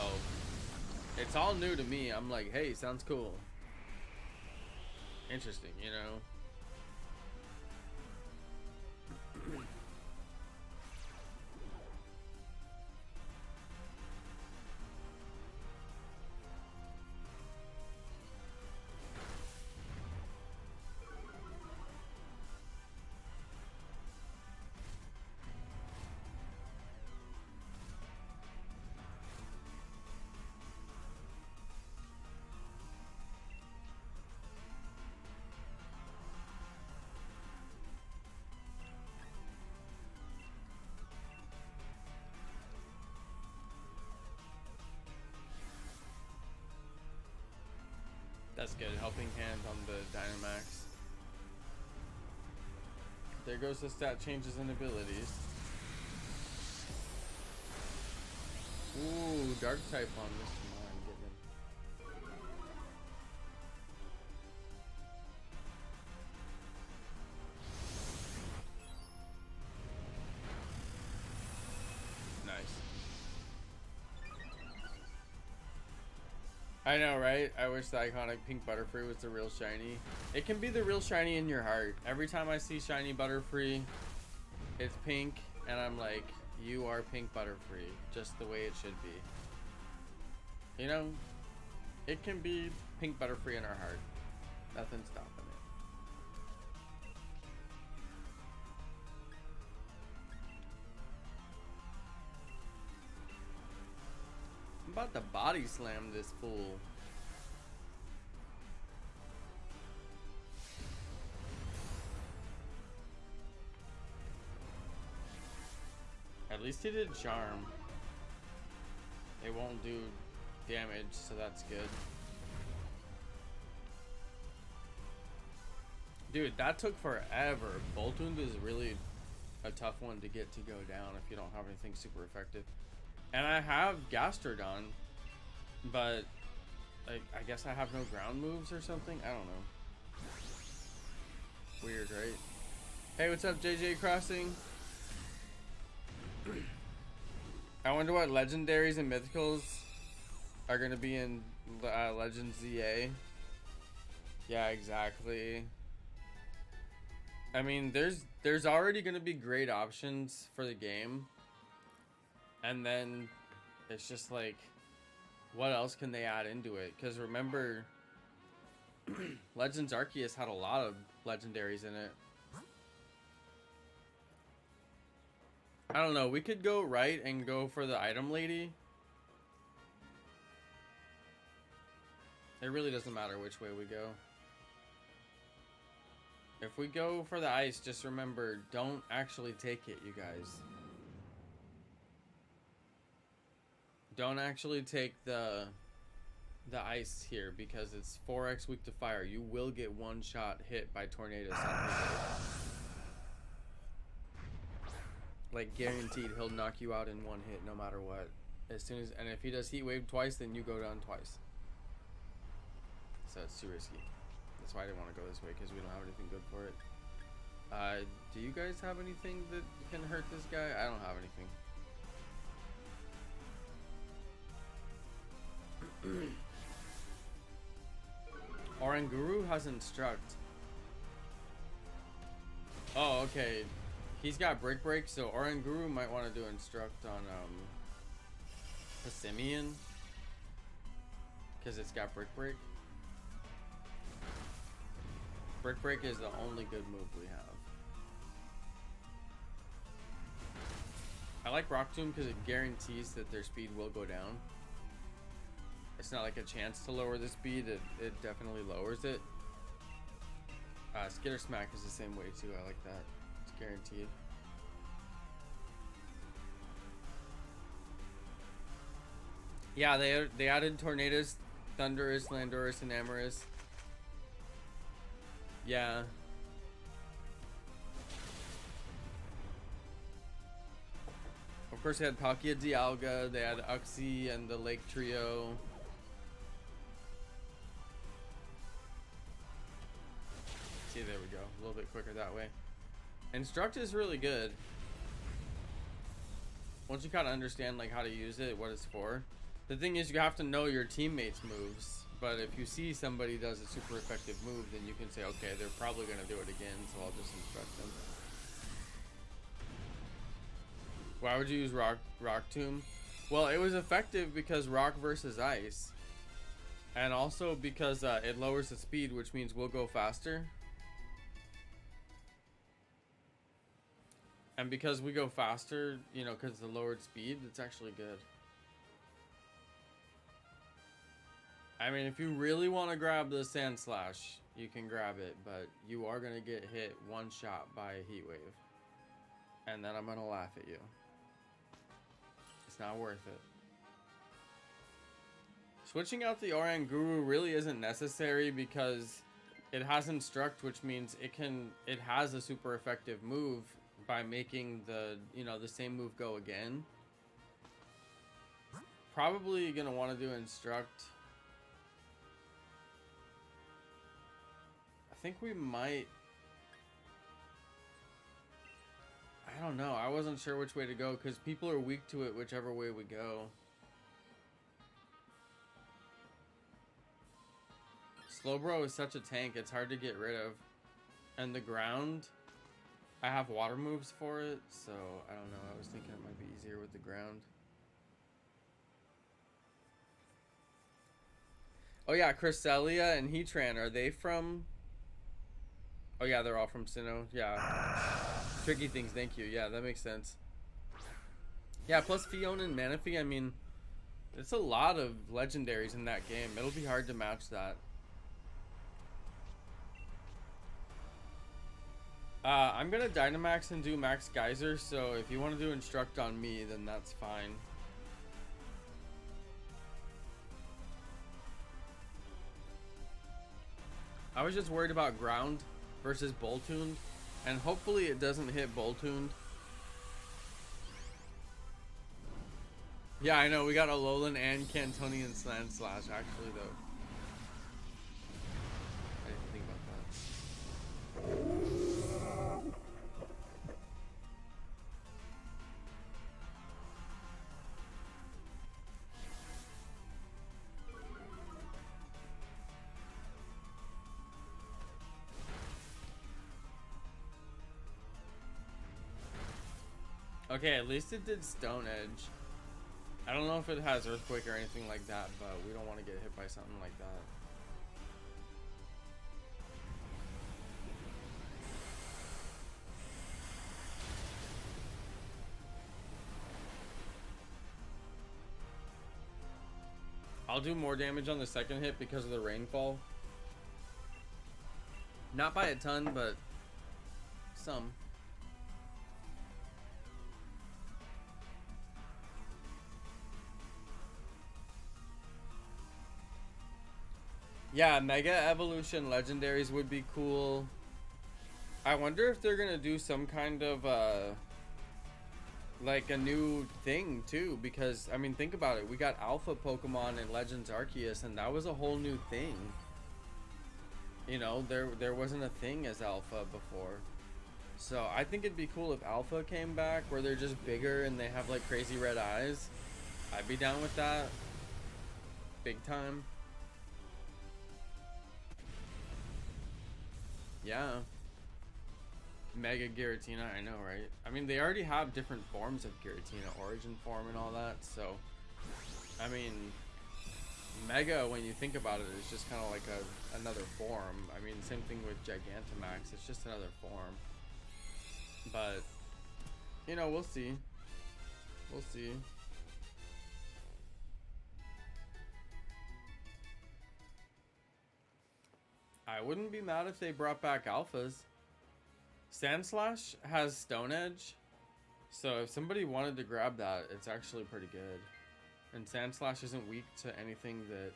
S1: it's all new to me. I'm like, hey, sounds cool. Interesting, you know? That's good. Helping hand on the Dynamax. There goes the stat changes and abilities. Ooh, dark type on this one. Getting him. Nice. I know, right? I wish the iconic pink Butterfree was the real shiny. It can be the real shiny in your heart. Every time I see shiny Butterfree, it's pink, and I'm like, you are pink Butterfree, just the way it should be. You know, it can be pink Butterfree in our heart. Nothing's stopping it. I'm about to body slam this fool. At least he did charm. It won't do damage, so that's good. Dude, that took forever. Boltund is really a tough one to get to go down if you don't have anything super effective. And I have Gastrodon, but I guess I have no ground moves or something. I don't know. Weird, right? Hey, what's up, JJ Crossing? I wonder what legendaries and mythicals are gonna be in Legends ZA. Yeah, exactly. I mean, there's already gonna be great options for the game, and then it's just like, what else can they add into it? Because remember, Legends Arceus had a lot of legendaries in it. I don't know, we could go right and go for the item lady. It really doesn't matter which way we go. If we go for the ice, just remember, don't actually take it, you guys. Don't actually take the ice here because it's 4x weak to fire. You will get one shot hit by Tornadus on his hit. Like guaranteed, he'll knock you out in one hit no matter what. As soon as, and if he does Heat Wave twice, then you go down twice. So it's too risky. That's why I didn't want to go this way, because we don't have anything good for it. Do you guys have anything that can hurt this guy? I don't have anything. Oranguru has Instruct. Oh, okay. He's got Brick Break, so Oranguru might want to do Instruct on Passimian, because it's got Brick Break. Brick Break is the only good move we have. I like Rock Tomb because it guarantees that their speed will go down. It's not like a chance to lower the speed, it definitely lowers it. Skitter Smack is the same way too, I like that. It's guaranteed. Yeah, they added Tornadus, Thundurus, Landorus, and Amorous. Yeah. Of Of course, they had Palkia Dialga, they had Uxie and the Lake Trio. See, there we go. A little bit quicker that way. Instruct is really good. Once you kind of understand like how to use it, what it's for. The thing is, you have to know your teammates' moves. But if you see somebody does a super effective move, then you can say, okay, they're probably going to do it again, so I'll just instruct them. Why would you use Rock Tomb? Well, it was effective because Rock versus Ice. And also because it lowers the speed, which means we'll go faster. And because we go faster, you know, because of the lowered speed, it's actually good. I mean, if you really want to grab the Sand Slash, you can grab it, but you are going to get hit one shot by a Heat Wave. And then I'm going to laugh at you. It's not worth it. Switching out the Oranguru really isn't necessary because it has Instruct, which means it has a super effective move by making the, you know, the same move go again. Probably going to want to do Instruct. I think we might. I don't know. I wasn't sure which way to go because people are weak to it whichever way we go. Slowbro is such a tank. It's hard to get rid of. And the ground, I have water moves for it. So, I don't know. I was thinking it might be easier with the ground. Oh yeah, Cresselia and Heatran, are they from... Oh yeah, they're all from Sinnoh. Yeah. Tricky things, thank you. Yeah, that makes sense. Yeah, plus Fiona and Manaphy, I mean, it's a lot of legendaries in that game. It'll be hard to match that. I'm gonna Dynamax and do Max Geyser, so if you want to do Instruct on me, then that's fine. I was just worried about ground versus Boltund, and hopefully it doesn't hit Boltund. Yeah, I know, we got Alolan and Cantonian Sand Slash, actually, though. I didn't think about that. Okay, at least it did Stone Edge. I don't know if it has Earthquake or anything like that, but we don't want to get hit by something like that. I'll do more damage on the second hit because of the rainfall. Not by a ton, but some. Yeah, Mega Evolution Legendaries would be cool. I wonder if they're gonna do some kind of like a new thing too, because I mean, think about it. We got Alpha Pokemon in Legends Arceus, and that was a whole new thing. You know, there wasn't a thing as Alpha before. So I think it'd be cool if Alpha came back, where they're just bigger and they have like crazy red eyes. I'd be down with that. Big time. Yeah. Mega Giratina, I know, right? I mean, they already have different forms of Giratina, origin form and all that, so I mean, Mega, when you think about it, is just kind of like another form. I mean, same thing with Gigantamax, it's just another form. But, you know, we'll see. We'll see. I wouldn't be mad if they brought back Alphas. Sandslash has Stone Edge, so if somebody wanted to grab that, it's actually pretty good. And Sandslash isn't weak to anything that,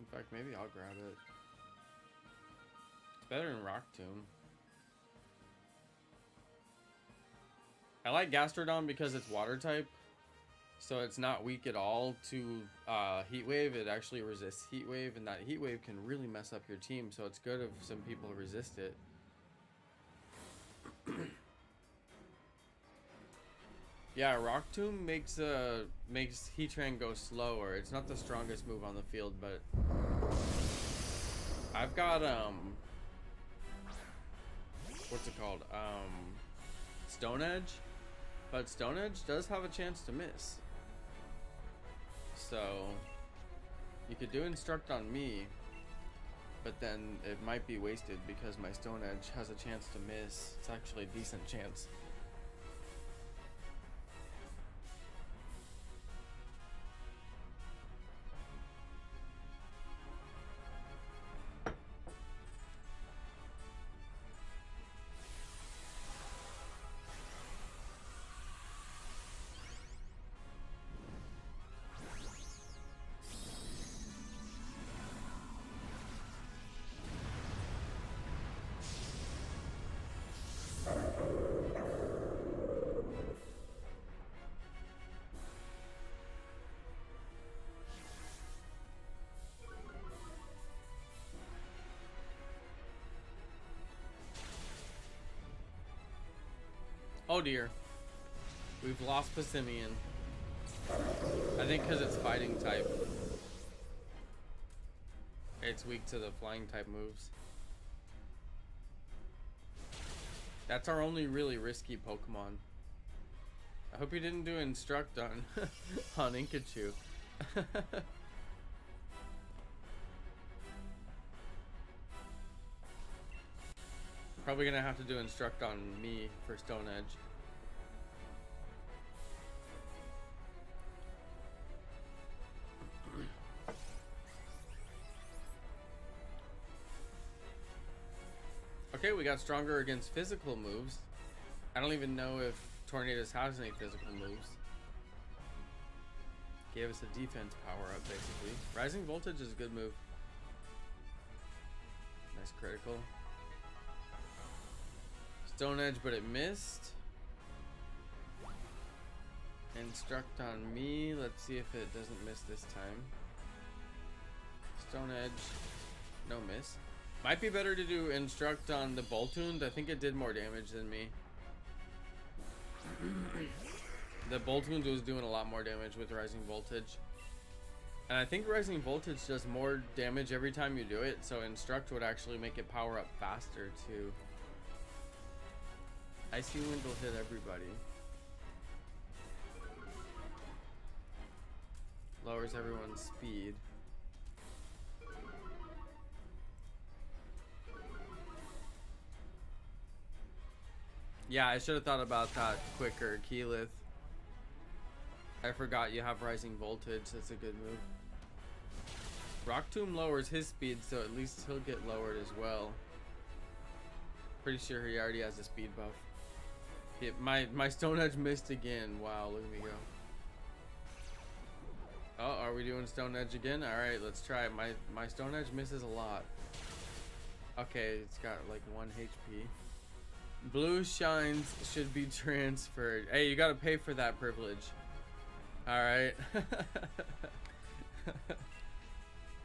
S1: in fact, maybe I'll grab it. It's better than Rock Tomb. I like Gastrodon because it's water type, so it's not weak at all to Heat Wave. It actually resists Heat Wave, and that Heat Wave can really mess up your team, so it's good if some people resist it. Yeah, Rock Tomb makes Heatran go slower. It's not the strongest move on the field, but I've got what's it called? Stone Edge, but Stone Edge does have a chance to miss. So you could do Instruct on me, but then it might be wasted because my Stone Edge has a chance to miss. It's actually a decent chance. Oh dear. We've lost Passimian. I think because it's fighting type. It's weak to the flying type moves. That's our only really risky Pokemon. I hope you didn't do Instruct on on Inkachu. Probably gonna have to do Instruct on me for Stone Edge. Okay, we got stronger against physical moves. I don't even know if Tornadus has any physical moves. Gave us a defense power up, basically. Rising Voltage is a good move. Nice critical. Stone Edge, but it missed. Instruct on me. Let's see if it doesn't miss this time. Stone Edge. No miss. Might be better to do Instruct on the Boltund. I think it did more damage than me. The Boltund was doing a lot more damage with Rising Voltage. And I think Rising Voltage does more damage every time you do it, so Instruct would actually make it power up faster too. Icy Wind will hit everybody. Lowers everyone's speed. Yeah, I should have thought about that quicker, Keyleth. I forgot you have Rising Voltage. That's a good move. Rock Tomb lowers his speed, so at least he'll get lowered as well. Pretty sure he already has a speed buff. My Stone Edge missed again. Wow, look at me go. Oh, are we doing Stone Edge again? Alright, let's try it. My Stone Edge misses a lot. Okay, it's got like 1 HP. Blue Shines should be transferred. Hey, you gotta pay for that privilege. Alright.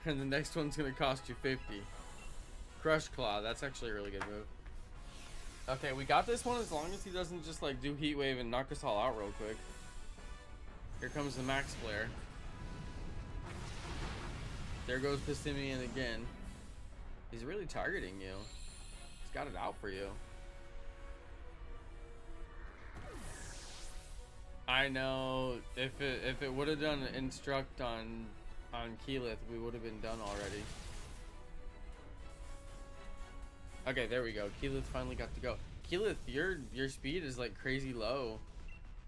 S1: And the next one's gonna cost you 50. Crush Claw, that's actually a really good move. Okay, we got this one as long as he doesn't just like do Heat Wave and knock us all out real quick. Here comes the Max Flare. There goes Passimian again. He's really targeting you. He's got it out for you. I know. If it would have done Instruct on Keyleth, we would have been done already. Okay, there we go. Keyleth finally got to go. Keyleth, your speed is like crazy low.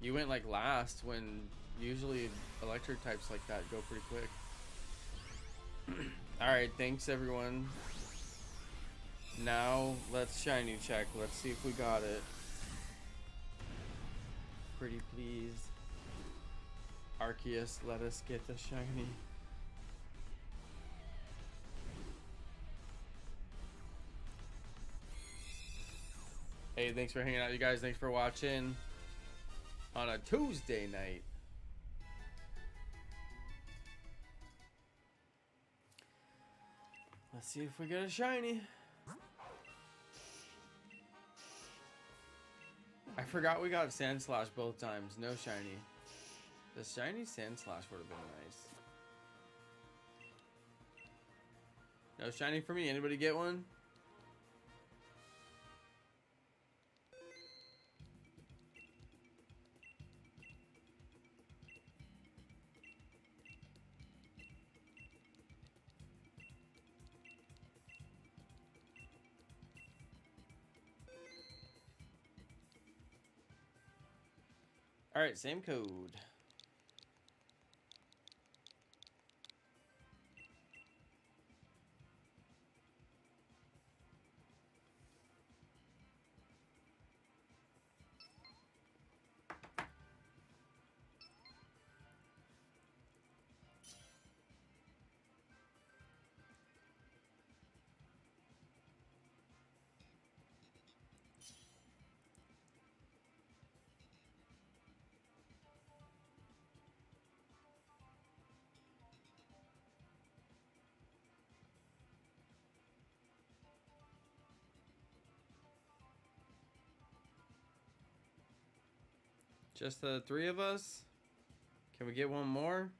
S1: You went like last when usually electric types like that go pretty quick. Alright, thanks everyone. Now let's shiny check. Let's see if we got it. Pretty please. Arceus, let us get the shiny. Hey, thanks for hanging out, you guys. Thanks for watching. On a Tuesday night. Let's see if we get a shiny. I forgot we got Sand Slash both times. No shiny. The shiny Sand Slash would have been nice. No shiny for me. Anybody get one? Alright, same code. Just the three of us? Can we get one more?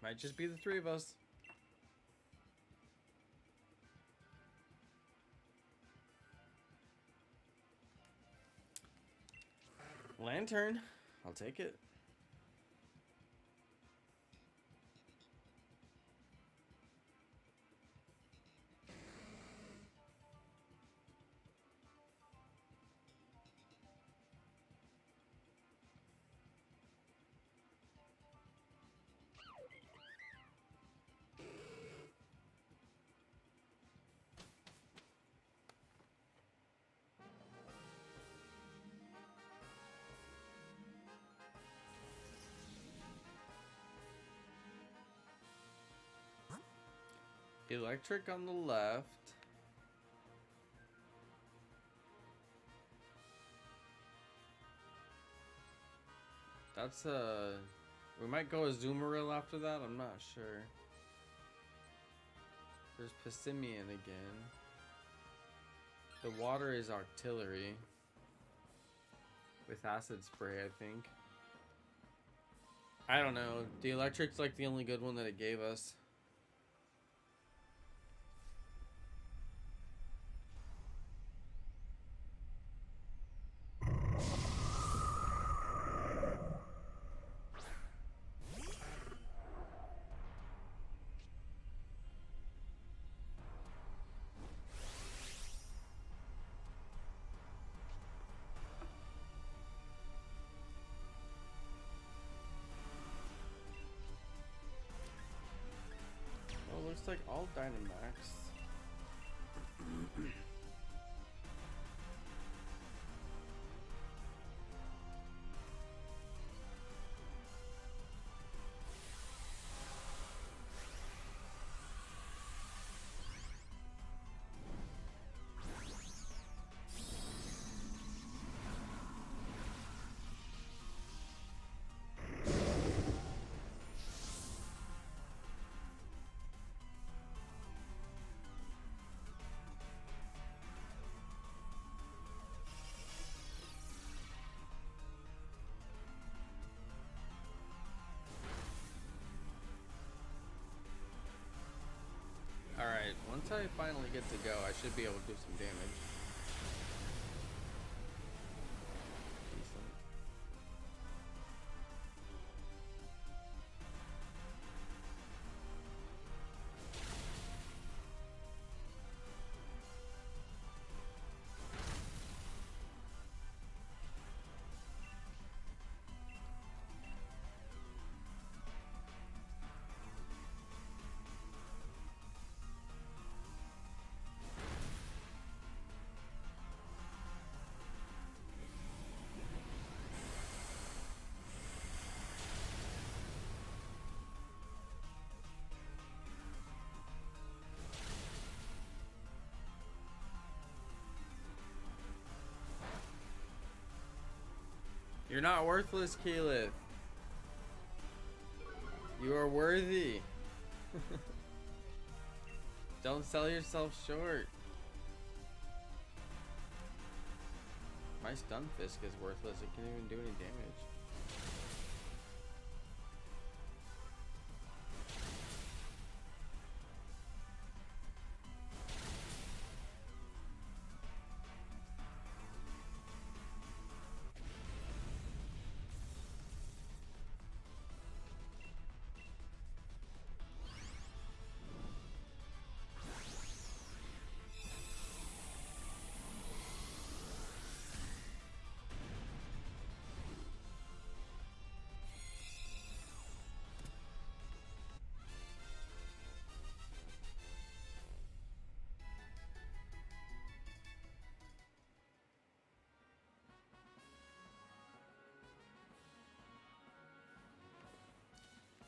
S1: Might just be the three of us. Lantern. I'll take it. Electric on the left. That's we might go a Zoomeril after that, I'm not sure. There's Pissimian again. The water is artillery. With acid spray, I think. I don't know. The electric's like the only good one that it gave us. Looks like all Dynamax. Alright, once I finally get to go, I should be able to do some damage. Decent. not worthless, Keyleth. You are worthy. Don't sell yourself short. My Stunfisk is worthless. It can't even do any damage.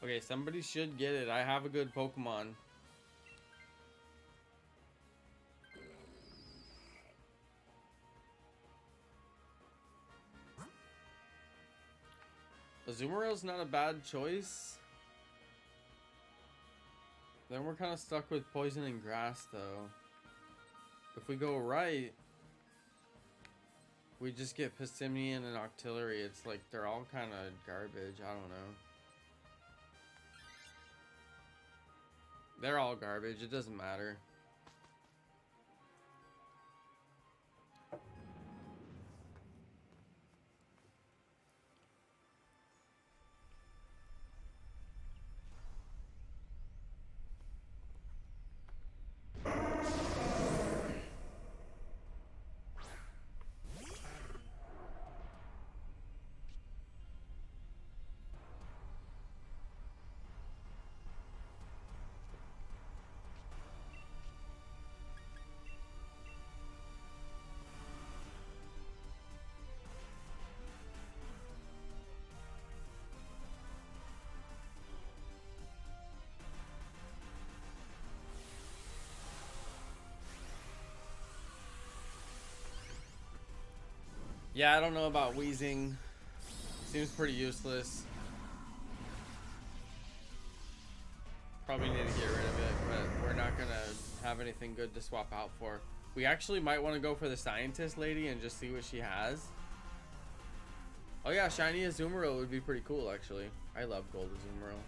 S1: Okay, somebody should get it. I have a good Pokemon. Azumarill's not a bad choice. Then we're kind of stuck with poison and grass, though. If we go right, we just get Passimian and Octillery. It's like they're all kind of garbage. I don't know. They're all garbage. It doesn't matter. Yeah, I don't know about wheezing. Seems pretty useless. Probably need to get rid of it, but we're not gonna have anything good to swap out for. We actually might want to go for the scientist lady and just see what she has. Oh yeah, shiny Azumarill would be pretty cool actually. I love gold Azumarill.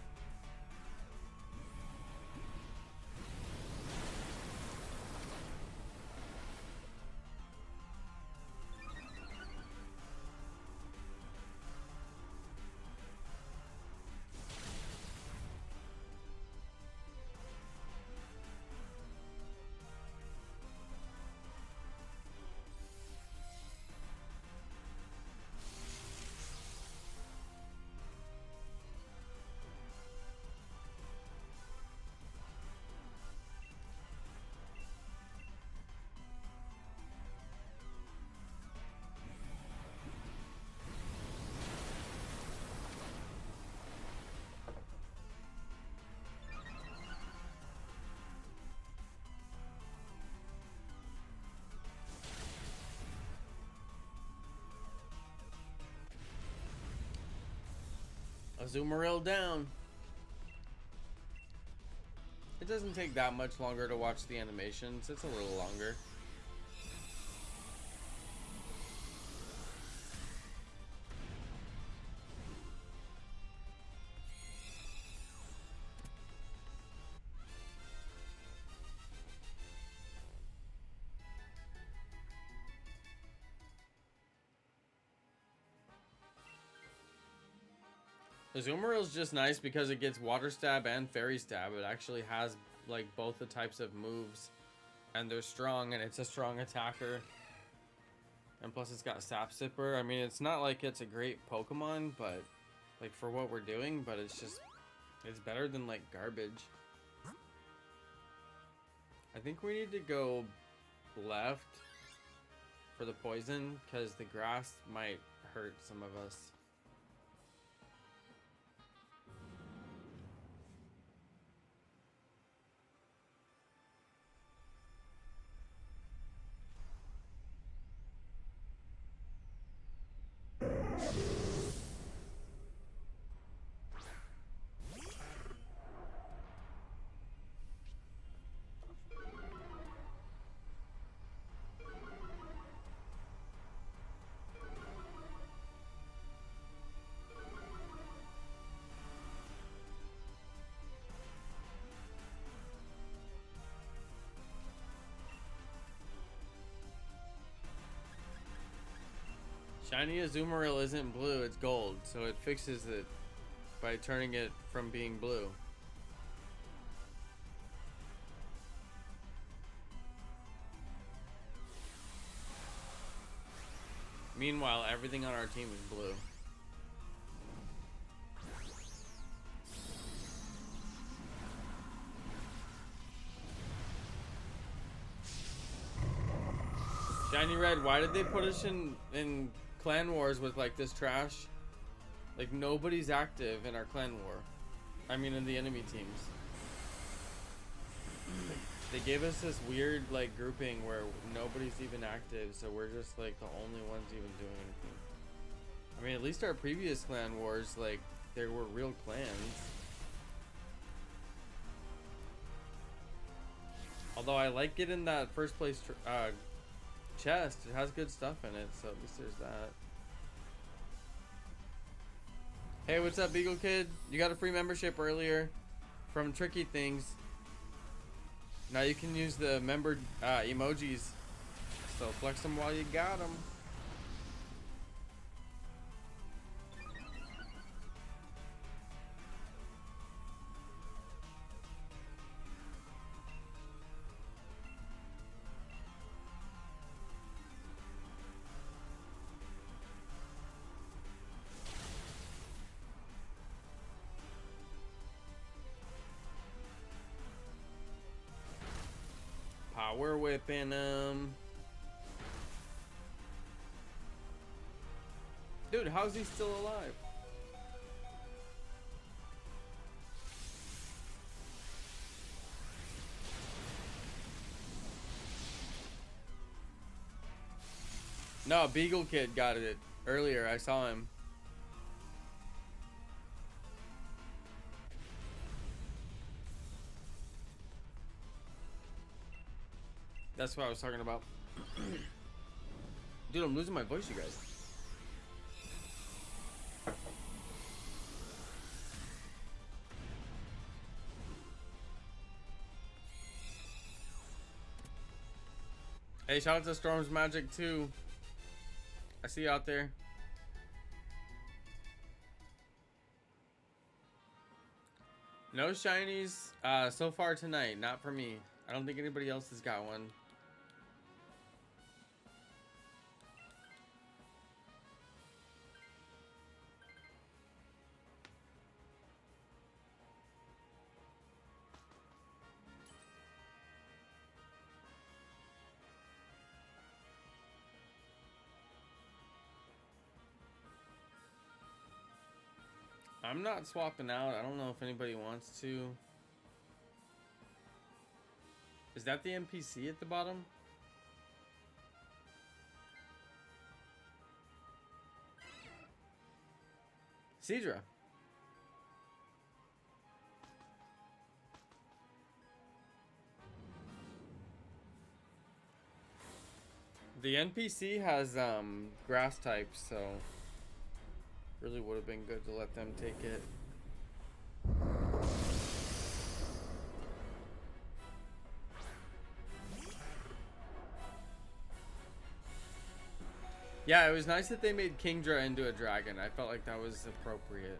S1: Azumarill down. It doesn't take that much longer to watch the animations. It's a little longer. Azumarill's just nice because it gets Water Stab and Fairy Stab. It actually has like both the types of moves, and they're strong, and it's a strong attacker. And plus it's got Sap Sipper. I mean, it's not like it's a great Pokemon, but like for what we're doing, but it's just, it's better than like garbage. I think we need to go left for the poison because the grass might hurt some of us. Shiny Azumarill isn't blue, it's gold, so it fixes it by turning it from being blue. Meanwhile, everything on our team is blue. Shiny Red, why did they put us in clan wars with like this trash? Like nobody's active in our clan war. I mean in the enemy teams. They gave us this weird like grouping where nobody's even active, so we're just like the only ones even doing anything. I mean, at least our previous clan wars, like there were real clans. Although I like getting that first place chest, it has good stuff in it, so at least there's that. Hey, what's up, Beagle Kid? You got a free membership earlier from Tricky Things. Now you can use the member emojis, so flex them while you got them. Power whipping him. Dude, how's he still alive? No, Beagle Kid got it earlier. I saw him. That's what I was talking about. Dude, I'm losing my voice, you guys. Hey, shout out to Storm's Magic too. I see you out there. No shinies so far tonight, not for me. I don't think anybody else has got one. I'm not swapping out. I don't know if anybody wants to. Is that the NPC at the bottom? Cedra. The NPC has grass types, so really would have been good to let them take it. Yeah, it was nice that they made Kingdra into a dragon. I felt like that was appropriate.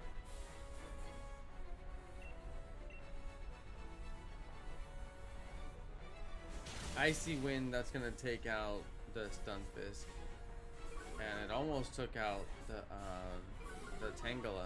S1: Icy Wind, that's gonna take out the Stunfisk. And it almost took out the Tangela.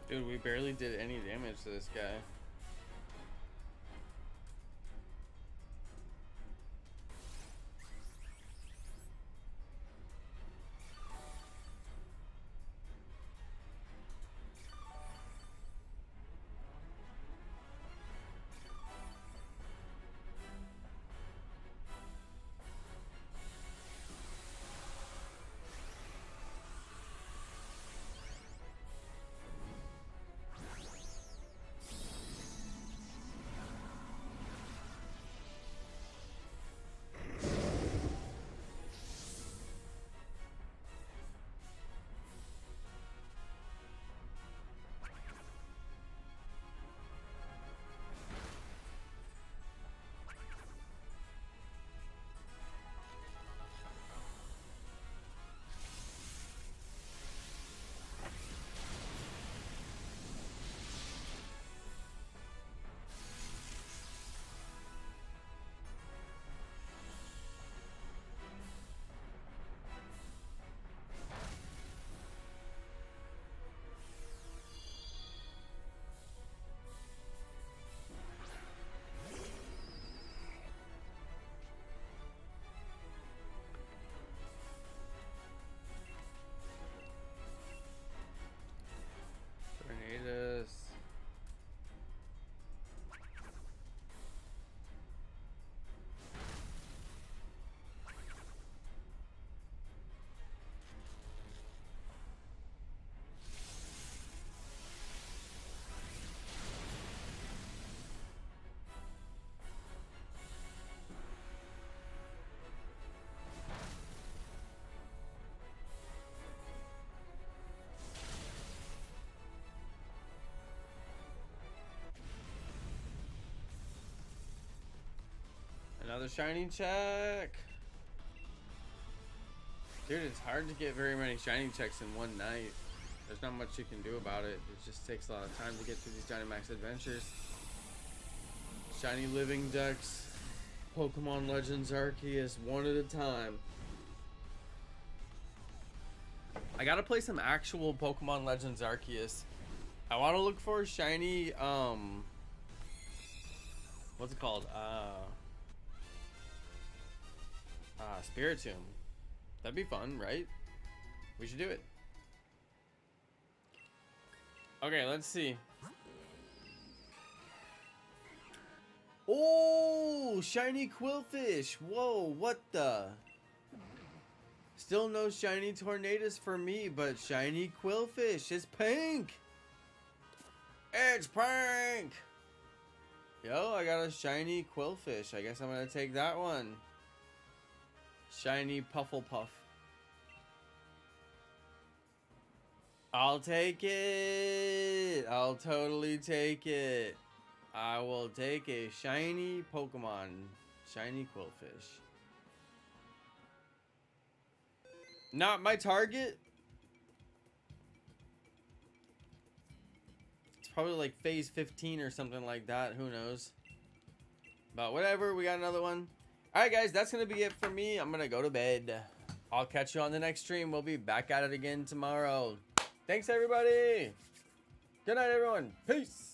S1: Dude, we barely did any damage to this guy. Another shiny check. Dude, it's hard to get very many shiny checks in one night. There's not much you can do about it. It just takes a lot of time to get through these Dynamax Adventures. Shiny Living Dex, Pokemon Legends Arceus, one at a time. I gotta play some actual Pokemon Legends Arceus. I want to look for shiny, what's it called? Spiritomb. That'd be fun, right? We should do it. Okay, let's see. Oh, shiny Quillfish. Whoa, what the? Still no shiny Tornadus for me, but shiny Quillfish is pink. It's pink. Yo, I got a shiny Quillfish. I guess I'm gonna take that one. Shiny Pufflepuff. I'll take it. I'll totally take it. I will take a shiny Pokemon. Shiny Quillfish. Not my target. It's probably like phase 15 or something like that. Who knows? But whatever. We got another one. Alright guys, that's going to be it for me. I'm going to go to bed. I'll catch you on the next stream. We'll be back at it again tomorrow. Thanks everybody. Good night everyone. Peace.